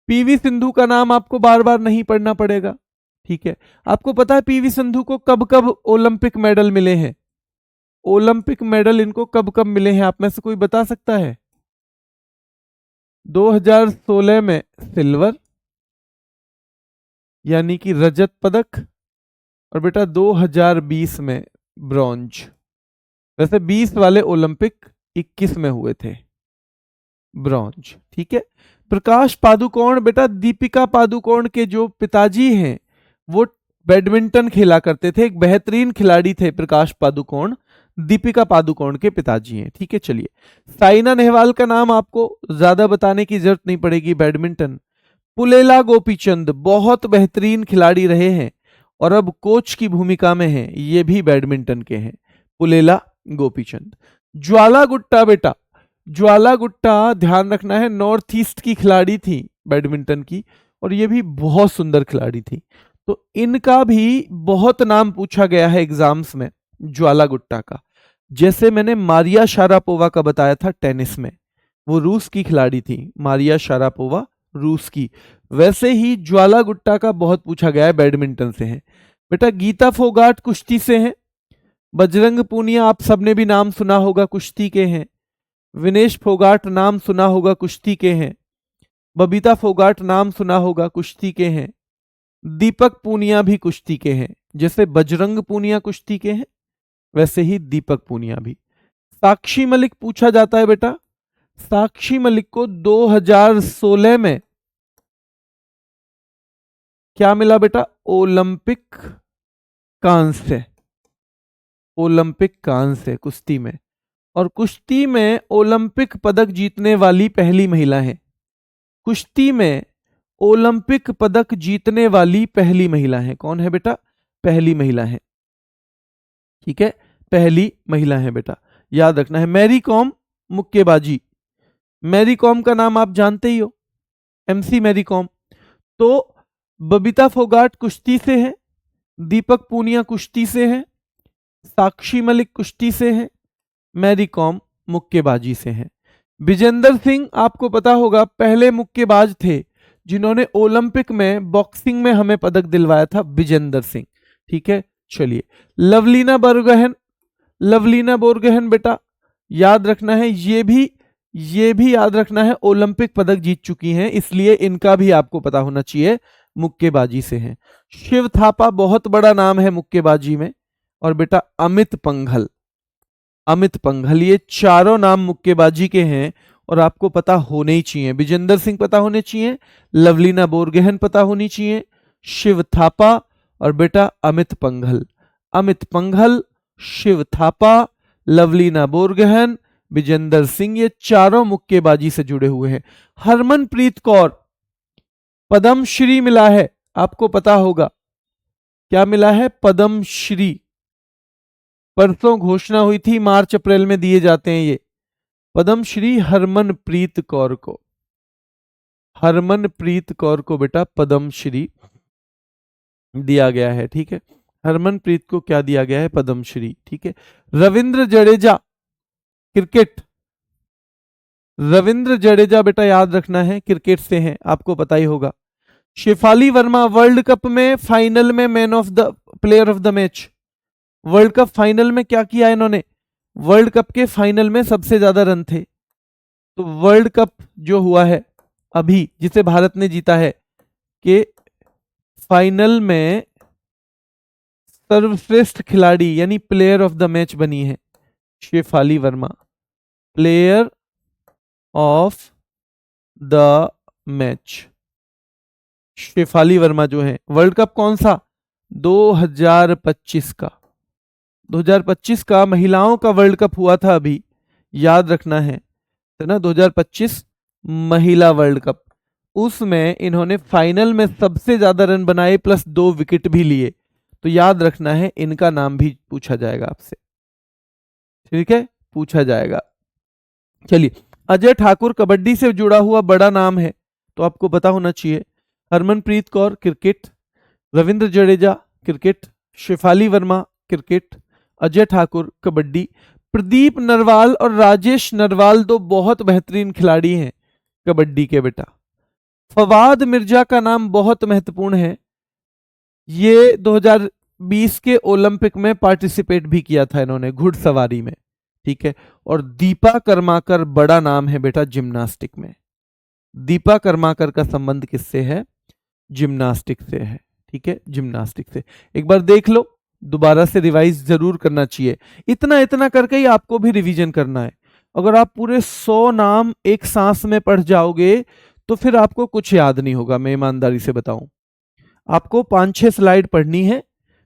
पीवी सिंधु का नाम आपको बार बार नहीं पढ़ना पड़ेगा। ठीक है, आपको पता है पीवी सिंधु को कब कब ओलंपिक मेडल मिले हैं? ओलंपिक मेडल इनको कब कब मिले हैं, आप में से कोई बता सकता है? 2016 में सिल्वर यानी कि रजत पदक, और बेटा 2020 में ब्रॉन्ज। वैसे 20 वाले ओलंपिक 21 में हुए थे, ब्रॉन्ज। ठीक है, प्रकाश पादुकोण, बेटा दीपिका पादुकोण के जो पिताजी हैं वो बैडमिंटन खेला करते थे, एक बेहतरीन खिलाड़ी थे प्रकाश पादुकोण, दीपिका पादुकोण के पिताजी हैं। ठीक है, चलिए। साइना नेहवाल का नाम आपको ज्यादा बताने की जरूरत नहीं पड़ेगी, बैडमिंटन। पुलेला गोपीचंद बहुत बेहतरीन खिलाड़ी रहे हैं और अब कोच की भूमिका में हैं, ये भी बैडमिंटन के हैं, पुलेला गोपीचंद। ज्वाला गुट्टा, बेटा ज्वाला गुट्टा ध्यान रखना है, नॉर्थ ईस्ट की खिलाड़ी थी बैडमिंटन की, और ये भी बहुत सुंदर खिलाड़ी थी। तो इनका भी बहुत नाम पूछा गया है एग्जाम्स में, ज्वाला गुट्टा का। जैसे मैंने मारिया शारापोवा का बताया था टेनिस में, वो रूस की खिलाड़ी थी, मारिया शारापोवा रूस की, वैसे ही ज्वाला गुट्टा का बहुत पूछा गया है, बैडमिंटन से है। बेटा गीता फोगाट कुश्ती से हैं, बजरंग पूनिया आप सबने भी नाम सुना होगा, कुश्ती के हैं। विनेश फोगाट नाम सुना होगा, कुश्ती के हैं। बबीता फोगाट नाम सुना होगा, कुश्ती के हैं। दीपक पूनिया भी कुश्ती के हैं, जैसे बजरंग पूनिया कुश्ती के हैं वैसे ही दीपक पूनिया भी। साक्षी मलिक पूछा जाता है बेटा, साक्षी मलिक को 2016 में क्या मिला बेटा? ओलंपिक कांस्य, ओलंपिक कांस्य कुश्ती में। और कुश्ती में ओलंपिक पदक जीतने वाली पहली महिला है, कुश्ती में ओलंपिक पदक जीतने वाली पहली महिला है। कौन है बेटा? पहली महिला है। ठीक है, पहली महिला है बेटा, याद रखना है। मैरी कॉम मुक्केबाजी, मैरी कॉम का नाम आप जानते ही हो, एमसी मैरी कॉम। तो बबीता फोगाट कुश्ती से है, दीपक पूनिया कुश्ती से है, साक्षी मलिक कुश्ती से है, मैरी कॉम मुक्केबाजी से है। विजेंदर सिंह आपको पता होगा पहले मुक्केबाज थे जिन्होंने ओलंपिक में बॉक्सिंग में हमें पदक दिलवाया था, विजेंदर सिंह। ठीक है, चलिए। लवलीना बोरगोहेन, लवलीना बोरगोहेन बेटा याद रखना है, ये भी याद रखना है ओलंपिक पदक जीत चुकी हैं, इसलिए इनका भी आपको पता होना चाहिए, मुक्केबाजी से हैं। शिव थापा बहुत बड़ा नाम है मुक्केबाजी में। और बेटा अमित पंघल, अमित पंघल, ये चारों नाम मुक्केबाजी के हैं और आपको पता होने ही चाहिए। विजेंदर सिंह पता होने चाहिए, लवलीना बोरगोहेन पता होनी चाहिए, शिव थापा और बेटा अमित पंघल। अमित पंघल, शिव थापा, लवलीना बोरगोहेन, विजेंदर सिंह, ये चारों मुक्केबाजी से जुड़े हुए हैं। हरमनप्रीत कौर पद्मश्री मिला है, आपको पता होगा क्या मिला है? पद्मश्री, परसों घोषणा हुई थी, मार्च अप्रैल में दिए जाते हैं ये पद्मश्री हरमनप्रीत कौर को, हरमनप्रीत कौर को बेटा पद्मश्री दिया गया है। ठीक है, हरमनप्रीत को क्या दिया गया है? पद्मश्री। ठीक है, रविंद्र जडेजा क्रिकेट, रविंद्र जडेजा बेटा याद रखना है क्रिकेट से हैं, आपको पता ही होगा। शेफाली वर्मा वर्ल्ड कप में फाइनल में man of the player of the match, world cup final में क्या किया इन्होंने? वर्ल्ड कप के फाइनल में सबसे ज्यादा रन थे। तो वर्ल्ड कप जो हुआ है अभी जिसे भारत ने जीता है, कि फाइनल में सर्वश्रेष्ठ खिलाड़ी यानी प्लेयर ऑफ द मैच बनी है Shefali Verma player of the match. Shefali Verma जो है, वर्ल्ड कप कौन सा? 2025 का। 2025 का महिलाओं का वर्ल्ड कप हुआ था अभी, याद रखना है ना, 2025 महिला वर्ल्ड कप। उसमें इन्होंने फाइनल में सबसे ज्यादा रन बनाए प्लस 2 विकेट भी लिए। तो याद रखना है, इनका नाम भी पूछा जाएगा आपसे, ठीक है, पूछा जाएगा। चलिए, अजय ठाकुर कबड्डी से जुड़ा हुआ बड़ा नाम है, तो आपको पता होना चाहिए। Harmanpreet Kaur cricket, Ravindra Jadeja cricket, Shefali Verma cricket, Ajay Thakur kabaddi. Pradeep Narwal और राजेश नरवाल दो बहुत बेहतरीन खिलाड़ी हैं कबड्डी के बेटा। फवाद मिर्जा का नाम बहुत महत्वपूर्ण है, ये 2020 के ओलंपिक में पार्टिसिपेट भी किया था इन्होंने घुड़सवारी में, ठीक है। और दीपा कर्माकर बड़ा नाम है बेटा जिम्नास्टिक में। दीपा कर्माकर का संबंध किससे है? जिम्नास्टिक से है, ठीक है, जिम्नास्टिक से। एक बार देख लो, दोबारा से रिवाइज जरूर करना चाहिए। इतना इतना करके ही आपको भी रिवीजन करना है। अगर आप पूरे 100 नाम एक सांस में पढ़ जाओगे तो फिर आपको कुछ याद नहीं होगा, मैं ईमानदारी से बताऊं। आपको 5-6 स्लाइड पढ़नी है।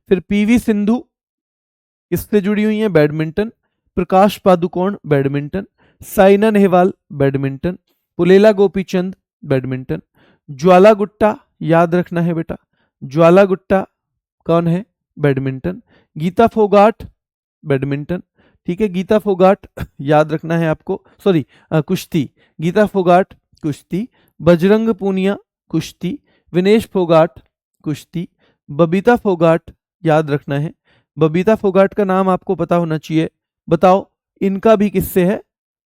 फिर पीवी सिंधु किससे जुड़ी हुई है? Badminton. Prakash Padukone badminton. Saina Nehwal badminton. Pullela Gopichand badminton. Jwala Gutta याद रखना है बेटा, ज्वाला गुट्टा कौन है? बैडमिंटन। गीता फोगाट बैडमिंटन, ठीक है, गीता फोगाट याद रखना है आपको, सॉरी कुश्ती, गीता फोगाट कुश्ती। बजरंग पूनिया कुश्ती। विनेश फोगाट कुश्ती। बबीता फोगाट याद रखना है, बबीता फोगाट का नाम आपको पता होना चाहिए। बताओ इनका भी किससे है?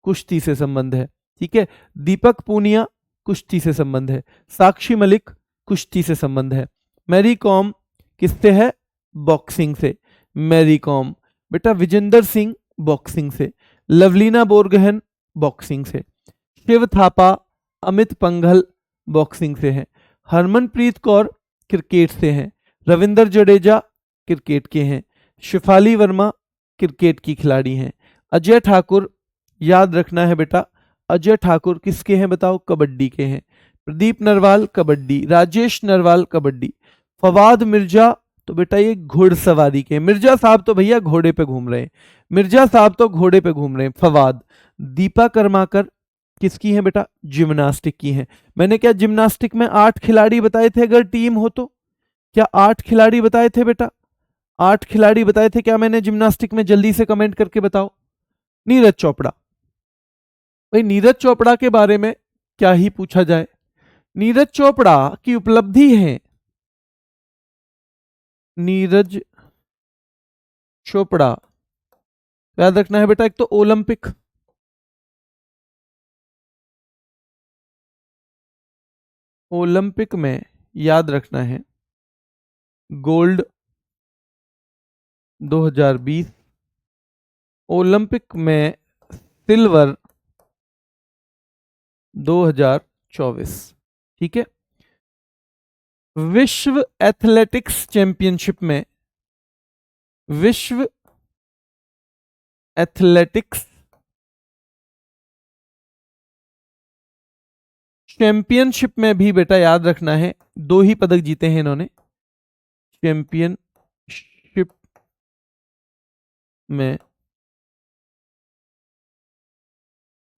कुश्ती से संबंध है, ठीक है। दीपक पूनिया कुश्ती से संबंध है। साक्षी मलिक कुश्ती से संबंध है। मैरी कॉम किससे है? बॉक्सिंग से। मैरी कॉम बेटा। विजेंदर सिंह बॉक्सिंग से। लवलीना बोरगहन बॉक्सिंग से। शिव थापा, अमित पंघल बॉक्सिंग से हैं। हरमनप्रीत कौर क्रिकेट से हैं। रविंद्र जडेजा क्रिकेट के हैं। शेफाली वर्मा क्रिकेट की खिलाड़ी हैं। अजय ठाकुर याद रखना है बेटा, अजय ठाकुर किसके हैं बताओ? कबड्डी के हैं। प्रदीप नरवाल कबड्डी। राजेश नरवाल कबड्डी। फवाद मिर्जा तो बेटा ये घुड़सवारी के। मिर्जा साहब तो भैया घोड़े पे घूम रहे हैं, मिर्जा साहब तो घोड़े पे घूम रहे हैं। फवाद। दीपा कर्माकर किसकी है बेटा? जिम्नास्टिक की है। मैंने क्या जिम्नास्टिक में 8 खिलाड़ी बताए थे अगर टीम हो तो? क्या 8 खिलाड़ी बताए थे बेटा? 8 खिलाड़ी बताए थे क्या मैंने जिम्नास्टिक में? जल्दी से कमेंट करके बताओ। नीरज चोपड़ा। भाई नीरज चोपड़ा के बारे में क्या ही पूछा जाए। नीरज चोपड़ा की उपलब्धि है, नीरज चोपड़ा याद रखना है बेटा, एक तो ओलंपिक, ओलंपिक में याद रखना है गोल्ड 2020, ओलंपिक में सिल्वर 2024, ठीक है। विश्व एथलेटिक्स चैंपियनशिप में, विश्व एथलेटिक्स चैंपियनशिप में भी बेटा याद रखना है 2 ही पदक जीते हैं इन्होंने। चैंपियनशिप में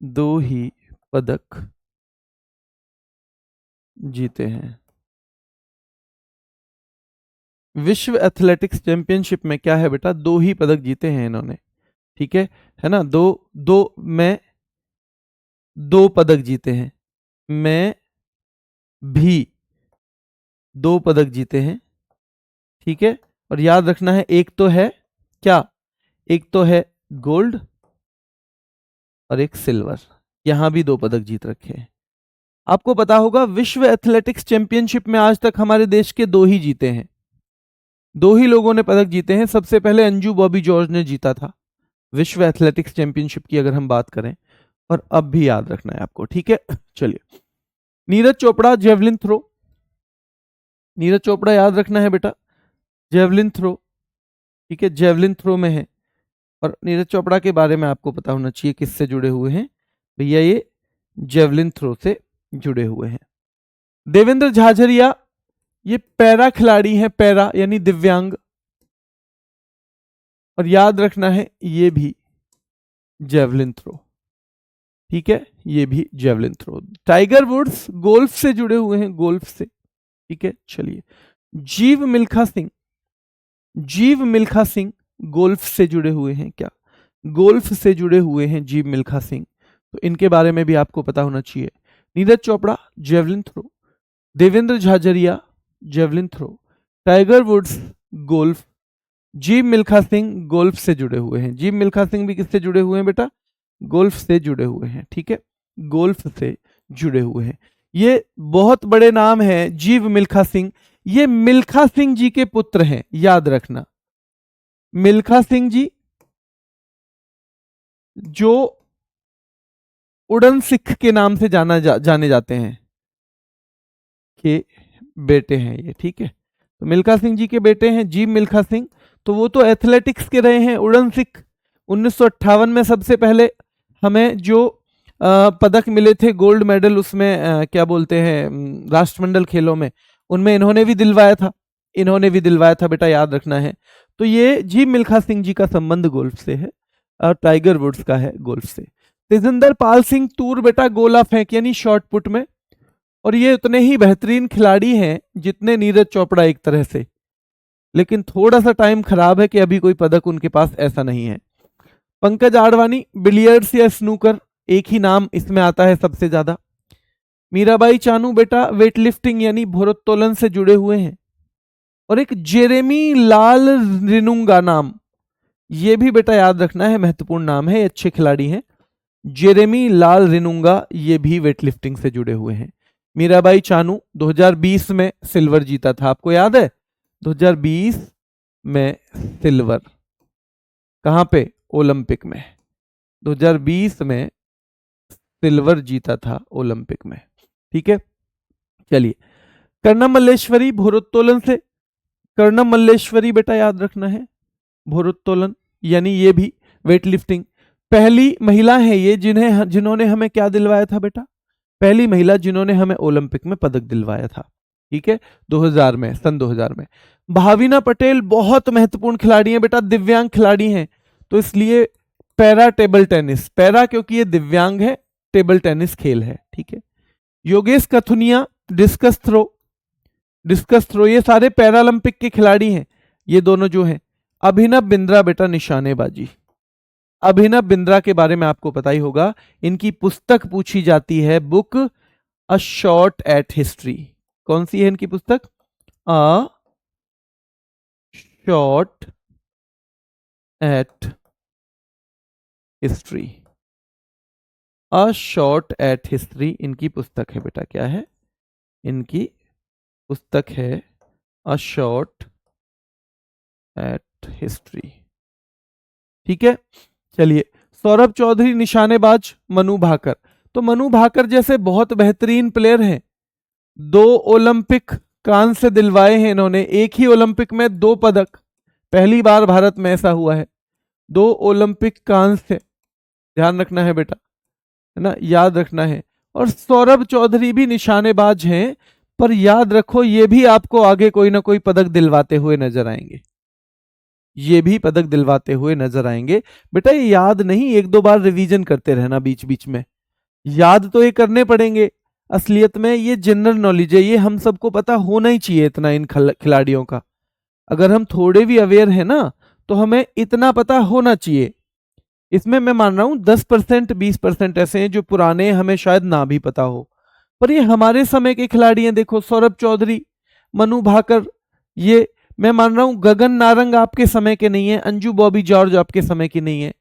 2 ही पदक जीते हैं। विश्व एथलेटिक्स चैंपियनशिप में क्या है बेटा? 2 ही पदक जीते हैं इन्होंने, ठीक है ना। दो में 2 पदक जीते हैं, मैं भी 2 पदक जीते हैं, ठीक है। और याद रखना है एक तो है क्या? एक तो है गोल्ड और एक सिल्वर, यहां भी 2 पदक जीत रखे हैं। आपको पता होगा विश्व एथलेटिक्स चैंपियनशिप में आज तक हमारे देश के 2 ही जीते हैं, 2 ही लोगों ने पदक जीते हैं। सबसे पहले अंजू बॉबी जॉर्ज ने जीता था विश्व एथलेटिक्स चैंपियनशिप की, अगर हम बात करें, और अब भी याद रखना है आपको, ठीक है। चलिए, नीरज चोपड़ा जेवलिन थ्रो, नीरज चोपड़ा याद रखना है बेटा, जेवलिन थ्रो, ठीक है, जेवलिन थ्रो में है। और नीरज चोपड़ा के बारे में आपको पता होना चाहिए किससे जुड़े हुए हैं भैया, ये जेवलिन थ्रो से जुड़े हुए हैं। देवेंद्र झाझरिया ये पैरा खिलाड़ी हैं, पैरा यानी दिव्यांग, और याद रखना है ये भी जेवलिन थ्रो, ठीक है, ये भी javelin throw. Tiger Woods golf से जुड़े हुए हैं, गोल्फ से, ठीक है। चलिए, जीव मिल्खा सिंह, जीव मिल्खा सिंह गोल्फ से जुड़े हुए हैं क्या? गोल्फ से जुड़े हुए हैं जीव मिल्खा सिंह, तो इनके बारे में भी आपको पता होना चाहिए। Neeraj Chopra javelin throw, Devendra Jhajharia javelin throw, Tiger Woods golf, Jeev Milkha Singh golf से जुड़े हुए हैं। जीव मिल्खा सिंह भी किससे जुड़े हुए हैं बेटा? गोल्फ से जुड़े हुए हैं, ठीक है, गोल्फ से जुड़े हुए हैं। ये बहुत बड़े नाम हैं। जीव मिल्खा सिंह, ये मिल्खा सिंह जी के पुत्र हैं, याद रखना। मिल्खा सिंह जी जो उड़न सिख के नाम से जाने जाते हैं के बेटे हैं ये, ठीक है। तो मिल्खा सिंह जी के बेटे हैं जीव मिल्खा सिंह। तो वो तो एथलेटिक्स के रहे हैं, उड़न सिख। 1958 में सबसे पहले हमें जो पदक मिले थे, गोल्ड मेडल, उसमें क्या बोलते हैं, राष्ट्रमंडल खेलों में, उनमें इन्होंने भी दिलवाया था, इन्होंने भी दिलवाया था बेटा, याद रखना है। तो ये जीव मिल्खा सिंह जी का संबंध गोल्फ से है और टाइगर वुड्स का है गोल्फ से। तेजिंदर पाल सिंह तूर बेटा गोला फेंक यानी शॉर्ट पुट में, और ये उतने ही बेहतरीन खिलाड़ी हैं जितने नीरज चोपड़ा एक तरह से, लेकिन थोड़ा सा टाइम खराब है कि अभी कोई पदक उनके पास ऐसा नहीं है। पंकज आडवाणी बिलियर्ड्स या स्नूकर, एक ही नाम इसमें आता है सबसे ज्यादा। मीराबाई चानू बेटा वेट लिफ्टिंग यानी भारोत्तोलन से जुड़े हुए हैं। और एक जेरेमी लाल रिनुंगा नाम, ये भी बेटा याद रखना है, महत्वपूर्ण नाम है, अच्छे खिलाड़ी हैं। जेरेमी लाल रिनुंगा ये भी वेट लिफ्टिंग से जुड़े हुए हैं। मीराबाई चानू 2020 में सिल्वर जीता था, आपको याद है? 2020 में सिल्वर, कहां पे? ओलंपिक में। 2020 में सिल्वर जीता था ओलंपिक में, ठीक है। चलिए, कर्णम मल्लेश्वरी भारोत्तोलन से, कर्णम मल्लेश्वरी बेटा याद रखना है, भारोत्तोलन यानी ये भी वेट लिफ्टिंग। पहली महिला है ये जिन्होंने हमें क्या दिलवाया था बेटा? पहली महिला जिन्होंने हमें ओलंपिक में पदक दिलवाया था, ठीक है, 2000 में, सन 2000 में। भाविना पटेल बहुत महत्वपूर्ण खिलाड़ी हैं बेटा, दिव्यांग खिलाड़ी हैं, तो इसलिए पैरा टेबल टेनिस, पैरा क्योंकि ये दिव्यांग है, टेबल टेनिस खेल है, ठीक है। Yogesh Kathuniya discus throw, discus throw, ये सारे पैरालंपिक के खिलाड़ी हैं, ये दोनों जो हैं। अभिनव बिंद्रा बेटा निशानेबाजी, अभिनव बिंद्रा के बारे में आपको पता ही होगा, इनकी पुस्तक पूछी जाती है, book a shot at history. कौन सी है इनकी पुस्तक? A shot at history, a shot at history इनकी पुस्तक है बेटा। क्या है इनकी पुस्तक? है अ शॉट एट हिस्ट्री, ठीक है। चलिए, सौरभ चौधरी निशानेबाज, मनु भाकर, तो मनु भाकर जैसे बहुत बेहतरीन प्लेयर हैं, 2 ओलंपिक कांस्य दिलवाए हैं इन्होंने, एक ही ओलंपिक में 2 पदक, पहली बार भारत में ऐसा हुआ है, 2 ओलंपिक कांस्य, ध्यान रखना है बेटा, है ना, याद रखना है। और सौरभ चौधरी भी निशानेबाज हैं, पर याद रखो ये भी आपको आगे कोई ना कोई पदक दिलवाते हुए नजर आएंगे, ये भी पदक दिलवाते हुए नजर आएंगे बेटा। ये याद नहीं, 1-2 बार रिवीजन करते रहना बीच बीच में, याद तो ये करने पड़ेंगे। असलियत में ये जनरल नॉलेज है, ये हम सबको पता होना ही चाहिए इतना इन खिलाड़ियों का। अगर हम थोड़े भी अवेयर हैं ना, तो हमें इतना पता होना चाहिए। इसमें मैं मान रहा हूं 10% 20% ऐसे हैं जो पुराने हमें शायद ना भी पता हो, पर ये हमारे समय के खिलाड़ी हैं। देखो, सौरभ चौधरी, मनु भाकर, ये मैं मान रहा हूं गगन नारंग आपके समय के नहीं है, अंजू बॉबी जॉर्ज आपके समय की नहीं है,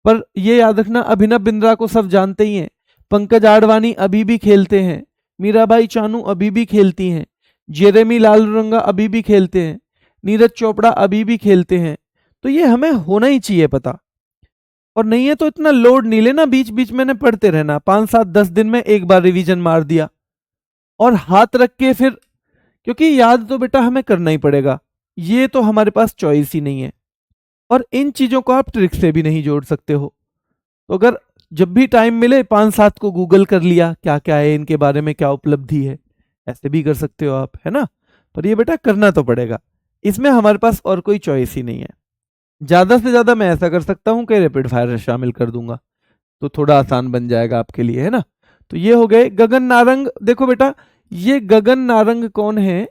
पर ये याद रखना अभिनव बिंद्रा को सब जानते ही हैं। पंकज आडवाणी अभी भी खेलते हैं, मीराबाई चानू अभी भी खेलती हैं, जेरेमी लालरंगा अभी भी खेलते हैं, नीरज चोपड़ा अभी भी खेलते हैं। तो ये हमें होना ही चाहिए पता, और नहीं है तो इतना लोड नहीं लेना, बीच बीच में पढ़ते रहना, 5, 7, 10 दिन में एक बार रिवीजन मार दिया और हाथ रख के फिर, क्योंकि याद तो बेटा हमें करना ही पड़ेगा, ये तो हमारे पास चॉइस ही नहीं है। और इन चीजों को आप ट्रिक से भी नहीं जोड़ सकते हो। तो अगर जब भी टाइम मिले 5-7 को गूगल कर लिया क्या क्या है इनके बारे में, क्या उपलब्धि है, ऐसे भी कर सकते हो आप, है ना। पर ये बेटा करना तो पड़ेगा, इसमें हमारे पास और कोई चॉइस ही नहीं है। ज्यादा से ज्यादा मैं ऐसा कर सकता हूं कि रैपिड फायर शामिल कर दूंगा, तो थोड़ा आसान बन जाएगा आपके लिए, है ना। तो ये हो गए गगन नारंग। देखो बेटा, ये गगन नारंग कौन है,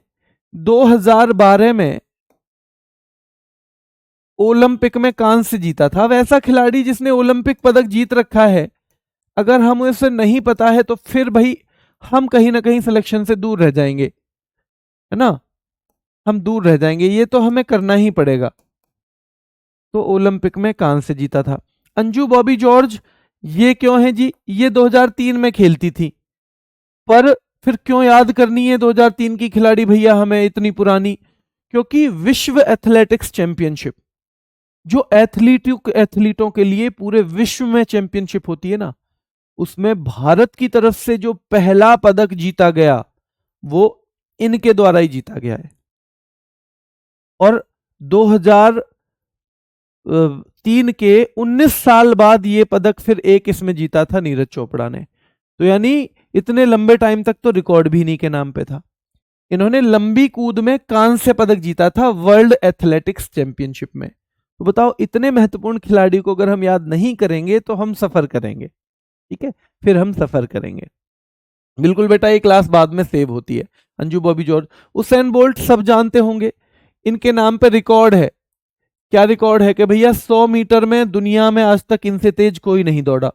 2012 में ओलंपिक में कांस्य जीता था। वैसा खिलाड़ी जिसने ओलंपिक पदक जीत रखा है, अगर हम उसे नहीं पता है तो फिर भाई हम कहीं ना कहीं सिलेक्शन से दूर रह जाएंगे, है ना, हम दूर रह जाएंगे, ये तो हमें करना ही पड़ेगा। तो ओलंपिक में कांस्य जीता था। अंजू बॉबी जॉर्ज, ये क्यों है जी, ये 2003 में खेलती थी, पर फिर क्यों याद करनी है 2003 की खिलाड़ी भैया हमें इतनी पुरानी, क्योंकि विश्व एथलेटिक्स चैंपियनशिप, जो एथलीटों के लिए पूरे विश्व में चैंपियनशिप होती है ना, उसमें भारत की तरफ से जो पहला पदक जीता गया वो इनके द्वारा ही जीता गया है। और 2003 के 19 साल बाद ये पदक फिर एक इसमें जीता था नीरज चोपड़ा ने। तो यानी इतने लंबे टाइम तक तो रिकॉर्ड भी इन्हीं के नाम पे था। इन्होंने लंबी कूद में कांस्य पदक जीता था वर्ल्ड एथलेटिक्स चैंपियनशिप में। तो बताओ, इतने महत्वपूर्ण खिलाड़ी को अगर हम याद नहीं करेंगे तो हम सफर करेंगे, ठीक है, फिर हम सफर करेंगे। बिल्कुल बेटा, ये क्लास बाद में सेव होती है। Anju Bobby George, Usain bolt सब जानते होंगे, इनके नाम पे रिकॉर्ड है। क्या रिकॉर्ड है कि भैया 100 मीटर में दुनिया में आज तक इनसे तेज कोई नहीं दौड़ा,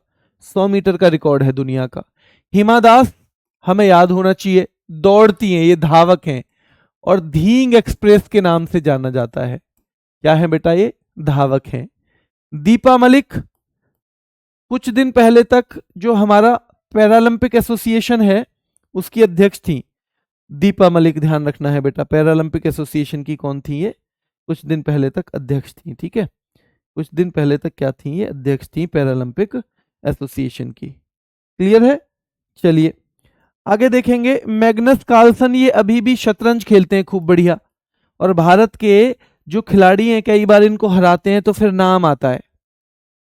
100 मीटर का रिकॉर्ड है दुनिया का। हिमा दास हमें याद होना चाहिए, दौड़ती हैं, ये धावक हैं, और धींग एक्सप्रेस के नाम से जाना जाता है। क्या है बेटा, ये धावक हैं। दीपा मलिक कुछ दिन पहले तक जो हमारा पैरालंपिक एसोसिएशन है उसकी अध्यक्ष थी। दीपा मलिक, ध्यान रखना है बेटा, पैरालंपिक एसोसिएशन की कौन थी ये, कुछ दिन पहले तक अध्यक्ष थी, ठीक है, कुछ दिन पहले तक क्या थी ये, अध्यक्ष थी पैरालंपिक एसोसिएशन की। क्लियर है। चलिए आगे देखेंगे। मैग्नस कार्लसन, ये अभी भी शतरंज खेलते हैं खूब बढ़िया, और भारत के जो खिलाड़ी हैं कई बार इनको हराते हैं तो फिर नाम आता है,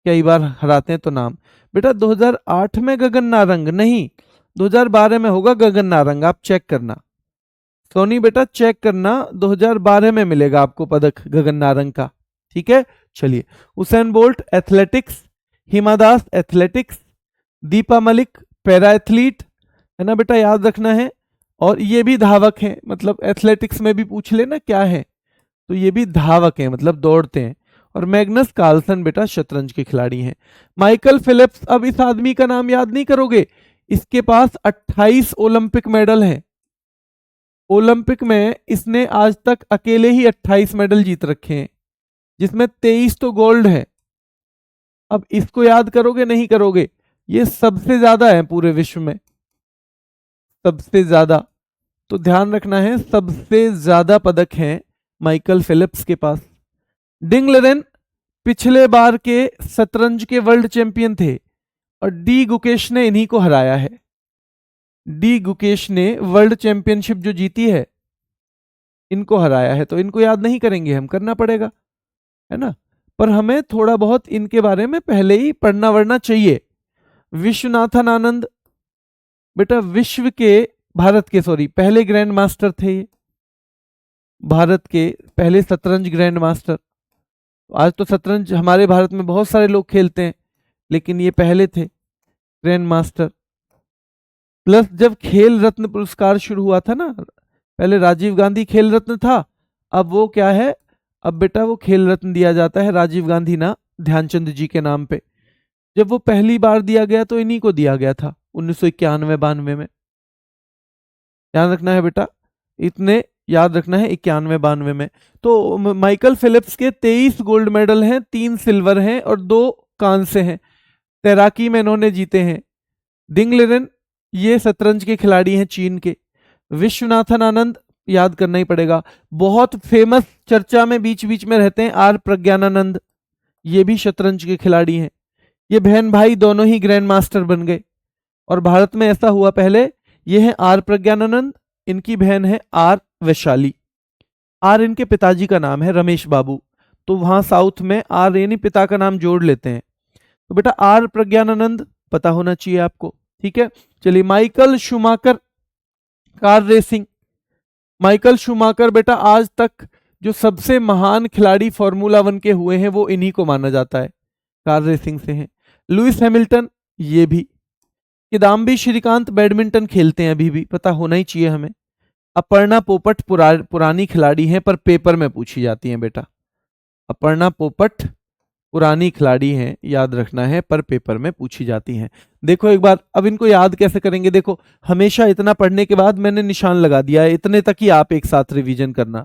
कई बार हराते हैं तो नाम। बेटा 2008 में गगन नारंग नहीं, 2012 में होगा गगन नारंग, आप चेक करना सोनी बेटा, चेक करना, 2012 में मिलेगा आपको पदक गगन नारंग का, ठीक है। चलिए, Usain Bolt athletics, Hima Das athletics, Deepa Malik para athlete, है ना बेटा, याद रखना है। और ये भी धावक हैं, मतलब एथलेटिक्स में भी पूछ लेना क्या है, तो ये भी धावक हैं, मतलब दौड़ते हैं। और मैग्नस कार्लसन बेटा शतरंज के खिलाड़ी हैं। माइकल फिलिप्स, अब इस आदमी का नाम याद नहीं करोगे, इसके पास 28 ओलंपिक मेडल हैं। ओलंपिक में इसने आज तक अकेले ही 28 मेडल जीत रखे हैं, जिसमें 23 तो गोल्ड है। अब इसको याद करोगे नहीं करोगे, ये सबसे ज्यादा है पूरे विश्व में, सबसे ज्यादा। तो ध्यान रखना है, सबसे ज्यादा पदक हैं माइकल फिलिप्स के पास। डिंग लेरेन पिछले बार के शतरंज के वर्ल्ड चैंपियन थे, और डी गुकेश ने इन्हीं को हराया है। डी गुकेश ने वर्ल्ड चैंपियनशिप जो जीती है इनको हराया है, तो इनको याद नहीं करेंगे हम, करना पड़ेगा, है ना। पर हमें थोड़ा बहुत इनके बारे में पहले ही पढ़ना वढ़ना चाहिए। विश्वनाथन आनंद बेटा विश्व के, भारत के सॉरी, पहले ग्रैंड मास्टर थे ये, भारत के पहले शतरंज ग्रैंड मास्टर। आज तो शतरंज हमारे भारत में बहुत सारे लोग खेलते हैं, लेकिन ये पहले थे ग्रैंड मास्टर। प्लस जब खेल रत्न पुरस्कार शुरू हुआ था ना, पहले राजीव गांधी खेल रत्न था, अब वो क्या है, अब बेटा वो खेल रत्न दिया जाता है राजीव गांधी ना ध्यानचंद जी के नाम पे। जब वो पहली बार दिया गया तो इन्हीं को दिया गया था 1991-92 में। ध्यान रखना है बेटा, इतने याद रखना है, 91-92 में। तो माइकल फिलिप्स के 23 गोल्ड मेडल हैं, 3 सिल्वर हैं और 2 कांस्य हैं, तैराकी में इन्होंने जीते हैं। डिंग लेरेन ये शतरंज के खिलाड़ी हैं चीन के। विश्वनाथन आनंद याद करना ही पड़ेगा, बहुत फेमस, चर्चा में बीच बीच में रहते हैं, आर प्रज्ञानानंद, ये भी शतरंज के खिलाड़ी हैं। ये बहन भाई दोनों ही ग्रैंड मास्टर बन गए, और भारत में ऐसा हुआ पहले। ये है आर प्रज्ञानानंद, इनकी बहन है आर वैशाली। आर इनके पिताजी का नाम है, रमेश बाबू। तो वहां साउथ में आर यानी पिता का नाम जोड़ लेते हैं। तो बेटा आर प्रज्ञानानंद पता होना चाहिए आपको, ठीक है। चलिए Michael Schumacher, car racing. Michael Schumacher बेटा आज तक जो सबसे महान खिलाड़ी फॉर्मूला 1 के हुए हैं वो इन्हीं को माना जाता है, कार रेसिंग से हैं। लुइस हैमिल्टन, ये भी। किदाम्बी श्रीकांत बैडमिंटन खेलते हैं अभी भी, पता होना ही चाहिए हमें। अपर्णा पोपट पुरानी खिलाड़ी हैं पर पेपर में पूछी जाती हैं बेटा। अपर्णा पोपट पुरानी खिलाड़ी हैं, याद रखना है, पर पेपर में पूछी जाती हैं। देखो एक बार, अब इनको याद कैसे करेंगे, देखो हमेशा इतना पढ़ने के बाद मैंने निशान लगा दिया है, इतने तक ही आप एक साथ रिवीजन करना।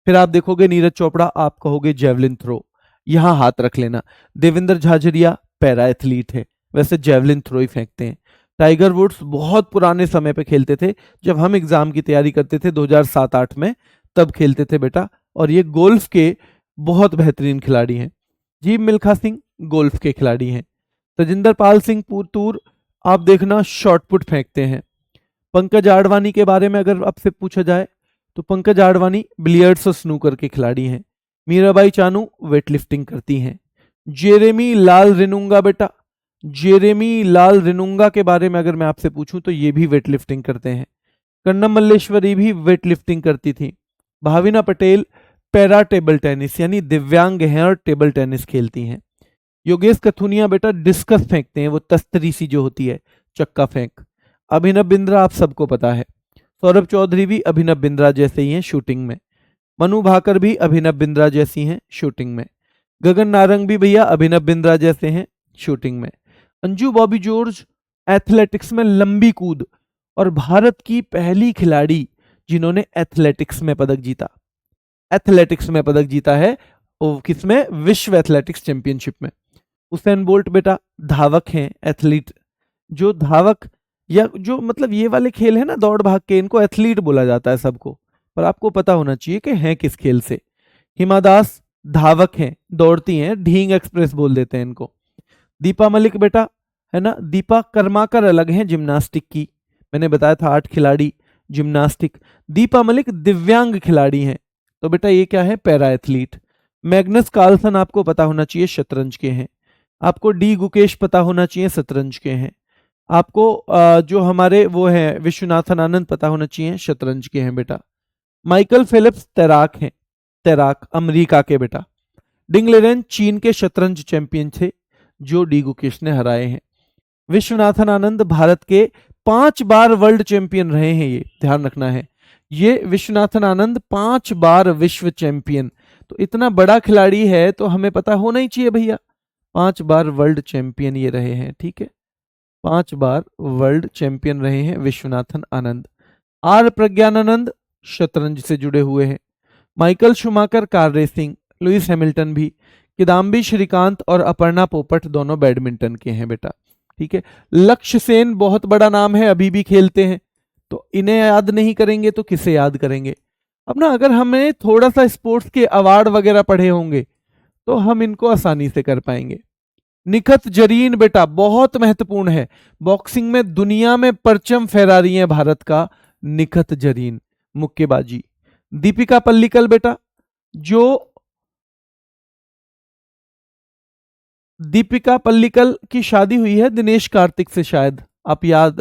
फिर आप देखोगे नीरज चोपड़ा, आप कहोगे जेवलिन थ्रो, यहां हाथ रख लेना। देवेंद्र झाझरिया पैरा एथलीट है, वैसे जेवलिन थ्रो ही फेंकते हैं। टाइगर वुड्स बहुत पुराने समय पे खेलते थे, जब हम एग्जाम की तैयारी करते थे 2007-8 में, तब खेलते थे बेटा, और ये गोल्फ के बहुत बेहतरीन खिलाड़ी हैं। जी मिल्खा सिंह गोल्फ के खिलाड़ी हैं। तजिंदर पाल सिंह तूर, आप देखना शॉर्टपुट फेंकते हैं। पंकज आडवाणी के बारे में अगर आपसे पूछा जाए तो पंकज आडवाणी बिलियर्ड्स और स्नूकर के खिलाड़ी हैं। मीराबाई चानू वेटलिफ्टिंग करती हैं। जेरेमी लाल रिनुंगा बेटा, जेरेमी लाल रिनुंगा के बारे में अगर मैं आपसे पूछूं तो ये भी वेटलिफ्टिंग करते हैं। कन्नम मल्लेश्वरी भी वेटलिफ्टिंग करती थी। Bhavina Patel para table tennis यानी दिव्यांग हैं और टेबल टेनिस खेलती हैं। योगेश कथुनिया बेटा डिस्कस फेंकते हैं, वो तस्तरी सी जो होती है, चक्का फेंक। अभिनव बिंद्रा आप सबको पता है। सौरभ चौधरी भी अभिनव बिंद्रा जैसे ही हैं शूटिंग में। मनु भाकर भी अभिनव बिंद्रा जैसी हैं शूटिंग में। गगन नारंग भी भैया अभिनव बिंद्रा जैसे हैं शूटिंग में। अंजू बॉबी जॉर्ज एथलेटिक्स में लंबी कूद, और भारत की पहली खिलाड़ी जिन्होंने एथलेटिक्स में पदक जीता, एथलेटिक्स में पदक जीता है, वो किसमें, विश्व एथलेटिक्स चैंपियनशिप में। उसेन बोल्ट बेटा धावक हैं, एथलीट। जो धावक या जो मतलब ये वाले खेल है ना दौड़ भाग के, इनको एथलीट बोला जाता है सबको, पर आपको पता होना चाहिए कि हैं किस खेल से। हिमा दास धावक हैं, दौड़ती हैं, ढींग एक्सप्रेस बोल देते हैं इनको। दीपा मलिक बेटा है ना, दीपा कर्माकर अलग हैं जिम्नास्टिक की, मैंने बताया था 8 खिलाड़ी जिम्नास्टिक। दीपा मलिक दिव्यांग खिलाड़ी हैं, तो बेटा ये क्या है, पैरा एथलीट। मैग्नस कार्लसन आपको पता होना चाहिए शतरंज के हैं। आपको डी गुकेश पता होना चाहिए शतरंज के हैं। आपको जो हमारे वो हैं विश्वनाथन आनंद पता होना चाहिए शतरंज के हैं बेटा। माइकल फिलिप्स तैराक हैं, तैराक अमेरिका के बेटा। डिंग लेरेन चीन के शतरंज चैंपियन थे जो डी गुकेश ने हराए हैं। विश्वनाथन आनंद भारत के 5 बार वर्ल्ड चैंपियन रहे हैं, ये ध्यान रखना है। ये विश्वनाथन आनंद 5 बार विश्व चैंपियन, तो इतना बड़ा खिलाड़ी है तो हमें पता होना ही चाहिए भैया, 5 बार वर्ल्ड चैंपियन ये रहे हैं, ठीक है, 5 बार वर्ल्ड चैंपियन रहे हैं विश्वनाथन आनंद। आर प्रज्ञानानंद शतरंज से जुड़े हुए हैं। Michael Schumacher car racing, Lewis Hamilton भी। किदाम्बी श्रीकांत और अपर्णा पोपट दोनों बैडमिंटन के हैं बेटा, ठीक है। लक्ष्य सेन बहुत बड़ा नाम है, अभी भी खेलते हैं, तो इन्हें याद नहीं करेंगे तो किसे याद करेंगे। अब ना अगर हमें थोड़ा सा स्पोर्ट्स के अवार्ड वगैरह पढ़े होंगे तो हम इनको आसानी से कर पाएंगे। निखत जरीन बेटा बहुत महत्वपूर्ण है, बॉक्सिंग में दुनिया में परचम फहरा रही है भारत का निखत जरीन, मुक्केबाजी। दीपिका पल्लिकल बेटा, जो दीपिका पल्लिकल की शादी हुई है दिनेश कार्तिक से, शायद आप याद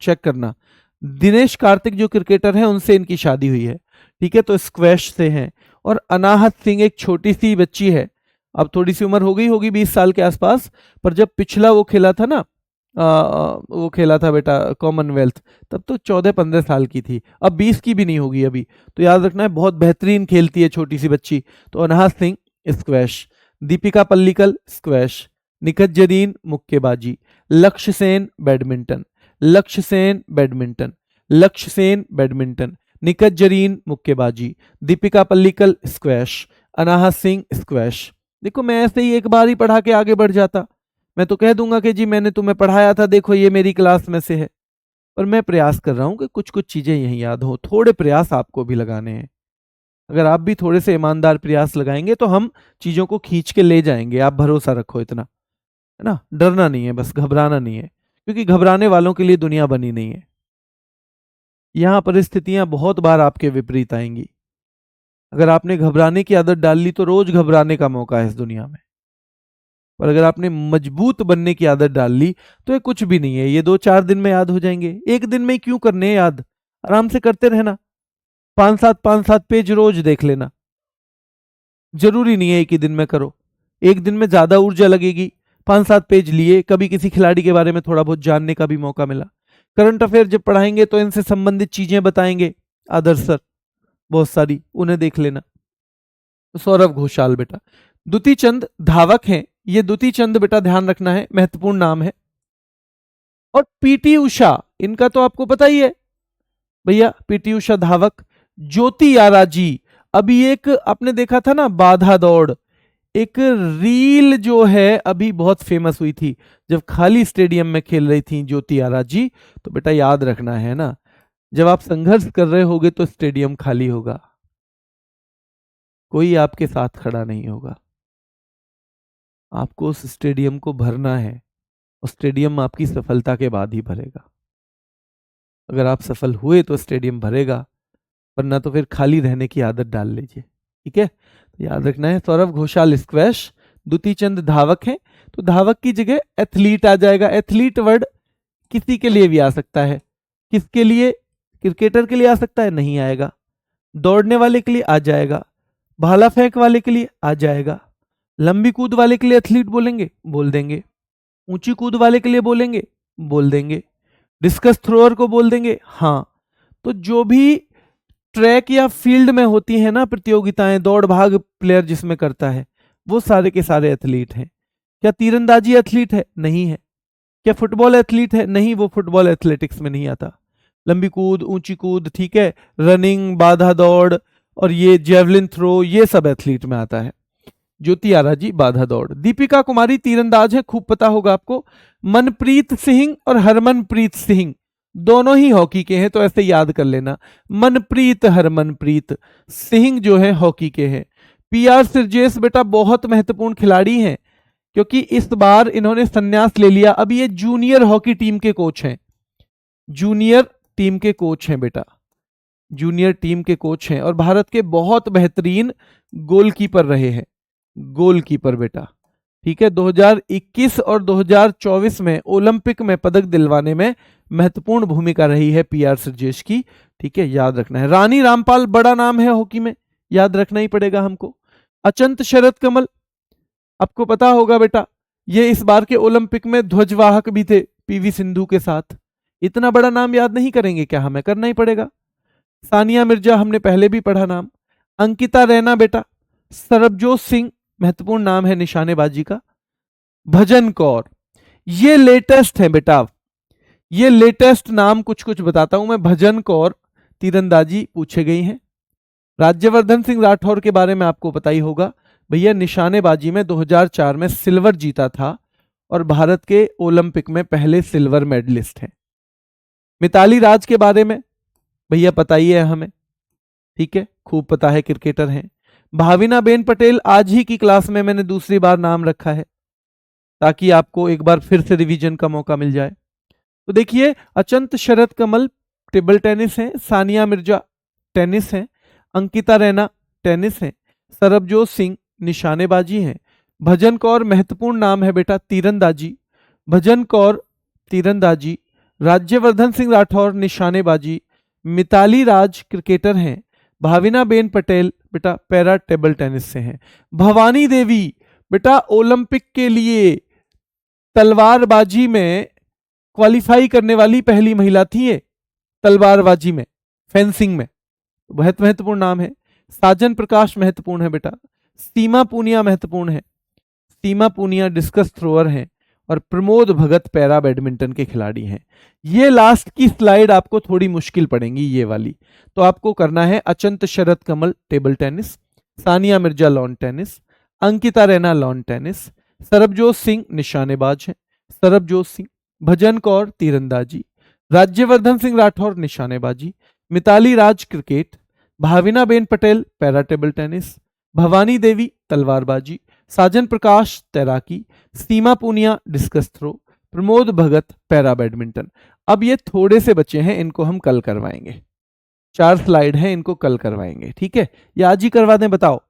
चेक करना, दिनेश कार्तिक जो क्रिकेटर हैं उनसे इनकी शादी हुई है, ठीक है, तो स्क्वैश से हैं। और अनाहत सिंह एक छोटी सी बच्ची है, अब थोड़ी सी उम्र हो गई होगी 20 साल के आसपास, पर जब पिछला वो खेला था ना, वो खेला था बेटा कॉमनवेल्थ, तब तो 14-15 साल की थी, अब 20 की भी नहीं होगी अभी, तो याद रखना है बहुत बेहतरीन खेलती है छोटी सी बच्ची। तो अनाहत सिंह स्क्वैश, दीपिका पल्लिकल स्क्वैश, निखत जरीन मुक्केबाजी, लक्ष्य सेन बैडमिंटन, लक्ष्य सेन बैडमिंटन, लक्ष्य सेन बैडमिंटन, निखत जरीन मुक्केबाजी, दीपिका पल्लिकल स्क्वैश, अनाहत सिंह स्क्वैश। देखो मैं ऐसे ही एक बार ही पढ़ा के आगे बढ़ जाता, मैं तो कह दूंगा कि जी मैंने तुम्हें पढ़ाया था, देखो ये मेरी क्लास में से है, पर मैं प्रयास कर रहा हूं कि कुछ कुछ चीजें यहीं याद हो, थोड़े प्रयास आपको भी लगाने हैं। अगर आप भी थोड़े से ईमानदार प्रयास लगाएंगे तो हम चीजों को खींच के ले जाएंगे, आप भरोसा रखो इतना, है ना, डरना नहीं है, बस घबराना नहीं है, क्योंकि घबराने वालों के लिए दुनिया बनी नहीं है। यहां परिस्थितियां बहुत बार आपके विपरीत आएंगी, अगर आपने घबराने की आदत डाल ली तो रोज घबराने का मौका है इस दुनिया में। और अगर आपने मजबूत बनने की आदत डाल ली तो ये कुछ भी नहीं है, ये 2-4 दिन में याद हो जाएंगे। एक दिन में क्यों करने हैं याद, आराम से करते रहना। 5-7 पेज रोज देख लेना, जरूरी नहीं है एक ही दिन में करो। एक दिन में ज्यादा ऊर्जा लगेगी, 5-7 पेज लिए, कभी किसी खिलाड़ी के बारे में थोड़ा बहुत जानने का भी मौका मिला। करंट अफेयर जब पढ़ाएंगे तो इनसे संबंधित चीजें बताएंगे आदर्श सर, बहुत सारी, उन्हें देख लेना। तो सौरभ घोषाल बेटा, दुती चंद धावक हैं, ये दुती चंद बेटा ध्यान रखना है, महत्वपूर्ण नाम है। और पीटी उषा, इनका तो आपको पता ही है भैया, पीटी उषा धावक। ज्योति यारा जी, अभी एक आपने देखा था ना बाधा दौड़, एक रील जो है अभी बहुत फेमस हुई थी जब खाली स्टेडियम में खेल रही थी ज्योति यारा जी। तो बेटा याद रखना है ना, जब आप संघर्ष कर रहे होगे तो स्टेडियम खाली होगा, कोई आपके साथ खड़ा नहीं होगा। आपको उस स्टेडियम को भरना है और स्टेडियम आपकी सफलता के बाद ही भरेगा। अगर आप सफल हुए तो स्टेडियम भरेगा, वरना तो फिर खाली रहने की आदत डाल लीजिए, ठीक है। तो याद रखना है। सौरभ घोषाल स्क्वैश, दुती चंद धावक हैं, तो धावक की जगह एथलीट आ जाएगा। एथलीट वर्ड किसी के लिए भी आ सकता है, किसके लिए, क्रिकेटर के लिए आ सकता है, नहीं आएगा। दौड़ने वाले के लिए आ जाएगा, भाला फेंक वाले के लिए आ जाएगा, लंबी कूद वाले के लिए एथलीट बोलेंगे, बोल देंगे, ऊंची कूद वाले के लिए बोलेंगे, बोल देंगे, डिस्कस थ्रोअर को बोल देंगे। हाँ, तो जो भी ट्रैक या फील्ड में होती है ना प्रतियोगिताएं, दौड़ भाग प्लेयर जिसमें करता है, वो सारे के सारे एथलीट हैं। क्या तीरंदाजी एथलीट है, नहीं है। क्या फुटबॉल एथलीट है, नहीं, वो फुटबॉल एथलेटिक्स में नहीं आता। लंबी कूद, ऊंची कूद, ठीक है, रनिंग, बाधा दौड़ और ये जेवलिन थ्रो, ये सब एथलीट में आता है। ज्योति आरा जी बाधा दौड़। दीपिका कुमारी तीरंदाज है, खूब पता होगा आपको। मनप्रीत सिंह और हरमनप्रीत सिंह दोनों ही हॉकी के हैं, तो ऐसे याद कर लेना, मनप्रीत हरमनप्रीत सिंह जो है हॉकी के हैं। पीआर सिरजेस बेटा बहुत महत्वपूर्ण खिलाड़ी हैं, क्योंकि इस बार इन्होंने संन्यास ले लिया। अब ये जूनियर हॉकी टीम के कोच हैं, जूनियर टीम के कोच हैं बेटा, जूनियर टीम के कोच हैं, और भारत के बहुत बेहतरीन गोलकीपर रहे हैं, गोलकीपर बेटा, ठीक है। 2021 और 2024 में ओलंपिक में पदक दिलवाने में महत्वपूर्ण भूमिका रही है पीआर सिरजेश की, ठीक है, याद रखना है। रानी रामपाल बड़ा नाम है हॉकी में, याद रखना ही पड़ेगा हमको। अचंत शरद कमल, आपको पता होगा बेटा, ये इस बार के ओलंपिक में ध्वजवाहक भी थे पीवी सिंधु के साथ। इतना बड़ा नाम याद नहीं करेंगे क्या, हमें करना ही पड़ेगा। सानिया मिर्जा हमने पहले भी पढ़ा नाम। अंकिता रैना बेटा, सरबजोत सिंह महत्वपूर्ण नाम है निशानेबाजी का। भजन कौर, ये लेटेस्ट है बेटा, ये लेटेस्ट नाम कुछ कुछ बताता हूं मैं। भजन कौर तीरंदाजी पूछे गई हैं। राज्यवर्धन सिंह राठौर के बारे में आपको पता ही होगा भैया, निशानेबाजी में 2004 में सिल्वर जीता था और भारत के ओलंपिक में पहले सिल्वर मेडलिस्ट हैं। मिताली राज के बारे में भैया पता ही है हमें, ठीक है, खूब पता है, क्रिकेटर हैं। भाविना बेन पटेल आज ही की क्लास में मैंने दूसरी बार नाम रखा है, ताकि आपको एक बार फिर से रिवीजन का मौका मिल जाए। तो देखिए, अचंत शरद कमल टेबल टेनिस है, सानिया मिर्जा टेनिस है, अंकिता रैना टेनिस है, सरबजोत सिंह निशानेबाजी है, भजन कौर महत्वपूर्ण नाम है बेटा तीरंदाजी, भजन कौर तीरंदाजी, राज्यवर्धन सिंह राठौर निशानेबाजी, मिताली राज क्रिकेटर हैं, भाविना बेन पटेल बेटा पैरा टेबल टेनिस से हैं, भवानी देवी बेटा ओलंपिक के लिए तलवारबाजी में क्वालिफाई करने वाली पहली महिला थी ये, तलवारबाजी में, फेंसिंग में, बहुत महत्वपूर्ण नाम है। साजन प्रकाश महत्वपूर्ण है बेटा, सीमा पूनिया महत्वपूर्ण है, सीमा पूनिया डिस्कस थ्रोअर हैं, और प्रमोद भगत पैरा बैडमिंटन के खिलाड़ी हैं। ये लास्ट की स्लाइड आपको थोड़ी मुश्किल पड़ेगी, ये वाली, तो आपको करना है Achanta Sharath Kamal table tennis, Sania Mirza lawn tennis, Ankita Raina lawn tennis, Sarabjot Singh निशानेबाज हैं, सरबजोत सिंह, भजन कौर तीरंदाजी, राज्यवर्धन सिंह राठौर निशानेबाजी, Mithali Raj cricket, Bhavina ben Patel para table tennis, Bhavani Devi तलवारबाजी, साजन प्रकाश तैराकी, Seema Punia discus throw, Pramod Bhagat para badminton. अब ये थोड़े से बचे हैं, इनको हम कल करवाएंगे। 4 स्लाइड हैं, इनको कल करवाएंगे, ठीक है, या आज ही करवा दें, बताओ।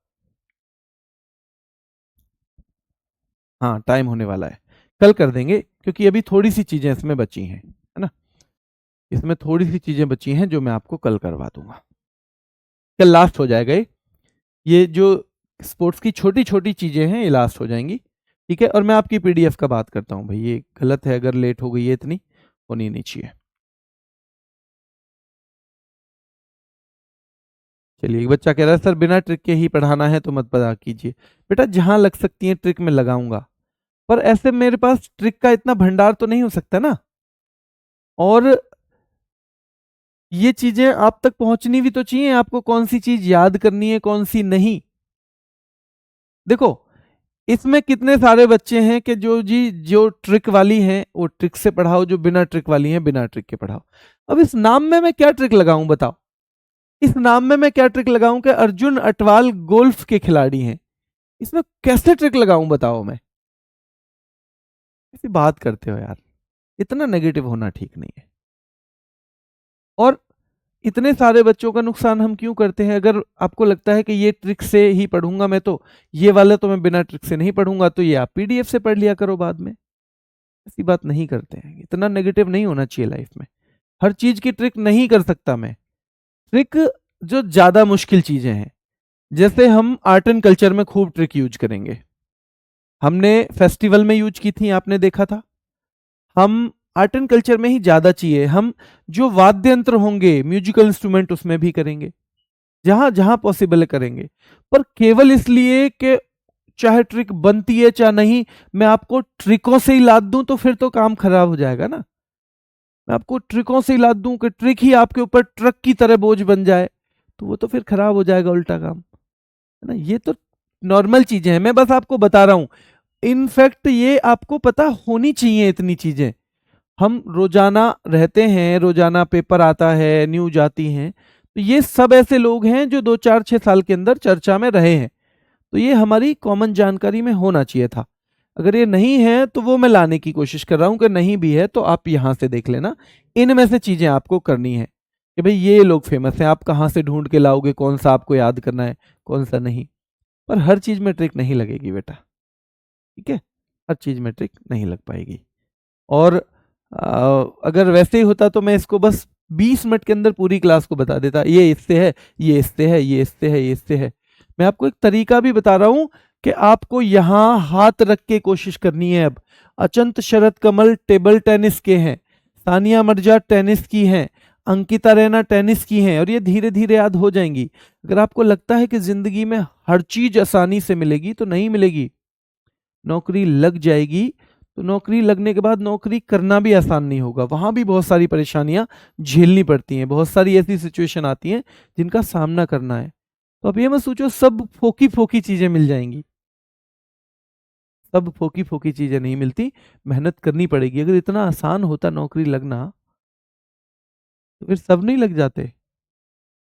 हाँ, टाइम होने वाला है, कल कर देंगे, क्योंकि अभी थोड़ी सी चीजें इसमें बची हैं, है ना, इसमें थोड़ी सी चीजें बची हैं जो मैं आपको कल करवा दूंगा, कल लास्ट हो जाएगा ये जो स्पोर्ट्स की छोटी छोटी चीजें हैं ये लास्ट हो जाएंगी, ठीक है। और मैं आपकी पीडीएफ का बात करता हूँ भाई, ये गलत है, अगर लेट हो गई है इतनी, होनी नहीं चाहिए। चलिए, एक बच्चा कह रहा है सर बिना ट्रिक के ही पढ़ाना है तो मत पढ़ा कीजिए। बेटा जहां लग सकती है ट्रिक में लगाऊंगा, पर ऐसे मेरे पास ट्रिक का इतना भंडार तो नहीं हो सकता ना, और ये चीजें आप तक पहुंचनी भी तो चाहिए, आपको कौन सी चीज याद करनी है कौन सी नहीं। देखो, इसमें कितने सारे बच्चे हैं कि जो ट्रिक वाली हैं वो ट्रिक से पढ़ाओ, जो बिना ट्रिक वाली हैं बिना ट्रिक के पढ़ाओ। अब इस नाम में मैं क्या ट्रिक लगाऊं बताओ, इस नाम में मैं क्या ट्रिक लगाऊं कि अर्जुन अटवाल गोल्फ के खिलाड़ी हैं, इसमें कैसे ट्रिक लगाऊं बताओ मैं। ऐसी बात करते हो यार, इतना नेगेटिव होना ठीक नहीं है। और इतने सारे बच्चों का नुकसान हम क्यों करते हैं, अगर आपको लगता है कि ये ट्रिक से ही पढ़ूंगा मैं, तो ये वाला तो मैं बिना ट्रिक से नहीं पढ़ूंगा, तो ये आप पीडीएफ से पढ़ लिया करो बाद में। ऐसी बात नहीं करते हैं, इतना नेगेटिव नहीं होना चाहिए लाइफ में। हर चीज की ट्रिक नहीं कर सकता मैं, ट्रिक जो ज्यादा मुश्किल चीजें हैं, जैसे हम आर्ट एंड कल्चर में खूब ट्रिक यूज करेंगे, हमने फेस्टिवल में यूज की थी, आपने देखा था। हम आर्ट एंड कल्चर में ही ज्यादा चाहिए, हम जो वाद्य यंत्र होंगे म्यूजिकल इंस्ट्रूमेंट उसमें भी करेंगे, जहां जहां पॉसिबल है करेंगे। पर केवल इसलिए कि चाहे ट्रिक बनती है चाहे नहीं, मैं आपको ट्रिकों से ही लाद दूं तो फिर तो काम खराब हो जाएगा ना। मैं आपको ट्रिकों से ही लाद दूं कि ट्रिक ही आपके ऊपर ट्रक की तरह बोझ बन जाए, तो वो तो फिर खराब हो जाएगा, उल्टा काम, है ना। ये तो नॉर्मल चीजें हैं, मैं बस आपको बता रहा हूं। इनफैक्ट ये आपको पता होनी चाहिए इतनी चीजें, हम रोजाना रहते हैं, रोजाना पेपर आता है, न्यूज आती हैं, तो ये सब ऐसे लोग हैं जो 2 4 6 साल के अंदर चर्चा में रहे हैं, तो ये हमारी कॉमन जानकारी में होना चाहिए था। अगर ये नहीं है तो वो मैं लाने की कोशिश कर रहा हूं कि नहीं भी है तो आप यहां से देख लेना, इनमें से चीजें आपको करनी है कि भाई ये लोग फेमस हैं, आप कहां से ढूंढ के लाओगे कौन सा आपको याद करना है कौन सा नहीं। पर हर चीज में ट्रिक नहीं लगेगी बेटा, ठीक है, हर चीज में ट्रिक नहीं लग पाएगी। और अगर वैसे ही होता तो मैं इसको बस 20 मिनट के अंदर पूरी क्लास को बता देता, ये इससे है, ये इससे है, ये इससे है, ये इससे है। मैं आपको एक तरीका भी बता रहा हूं कि आपको यहां हाथ रख के कोशिश करनी है। अब अचंत शरद कमल टेबल टेनिस के हैं, सानिया मिर्जा टेनिस की हैं, अंकिता रैना टेनिस की हैं, और ये धीरे धीरे याद हो जाएंगी। अगर आपको लगता है कि जिंदगी में हर चीज आसानी से मिलेगी तो नहीं मिलेगी। नौकरी लग जाएगी तो नौकरी लगने के बाद नौकरी करना भी आसान नहीं होगा, वहां भी बहुत सारी परेशानियां झेलनी पड़ती हैं, बहुत सारी ऐसी सिचुएशन आती हैं जिनका सामना करना है। तो अब ये मत सोचो सब फोकी फोकी चीजें मिल जाएंगी, सब फोकी फोकी चीजें नहीं मिलती, मेहनत करनी पड़ेगी। अगर इतना आसान होता नौकरी लगना तो फिर सब नहीं लग जाते।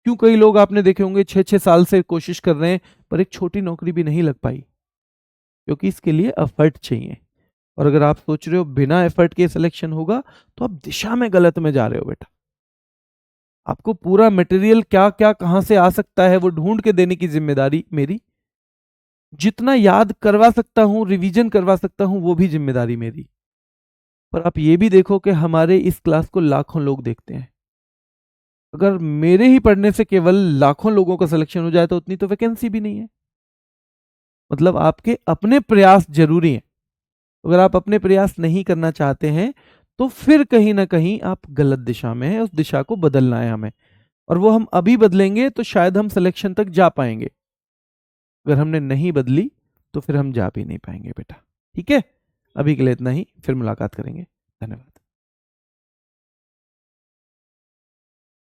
क्यों कई लोग आपने देखे होंगे 6 6 साल से कोशिश कर रहे हैं पर एक छोटी नौकरी भी नहीं लग पाई, क्योंकि इसके लिए एफर्ट चाहिए। और अगर आप सोच रहे हो बिना एफर्ट के सिलेक्शन होगा तो आप दिशा में गलत में जा रहे हो बेटा। आपको पूरा मटेरियल क्या क्या कहां से आ सकता है वो ढूंढ के देने की जिम्मेदारी मेरी, जितना याद करवा सकता हूं रिवीजन करवा सकता हूं वो भी जिम्मेदारी मेरी। पर आप ये भी देखो कि हमारे इस क्लास को लाखों लोग देखते हैं, अगर मेरे ही पढ़ने से केवल लाखों लोगों का सिलेक्शन हो जाए तो उतनी तो वैकेंसी भी नहीं है। मतलब आपके अपने प्रयास जरूरी हैं, अगर आप अपने प्रयास नहीं करना चाहते हैं तो फिर कहीं ना कहीं आप गलत दिशा में हैं, उस दिशा को बदलना है हमें, और वो हम अभी बदलेंगे तो शायद हम सिलेक्शन तक जा पाएंगे। अगर हमने नहीं बदली तो फिर हम जा भी नहीं पाएंगे बेटा, ठीक है। अभी के लिए इतना ही, फिर मुलाकात करेंगे, धन्यवाद।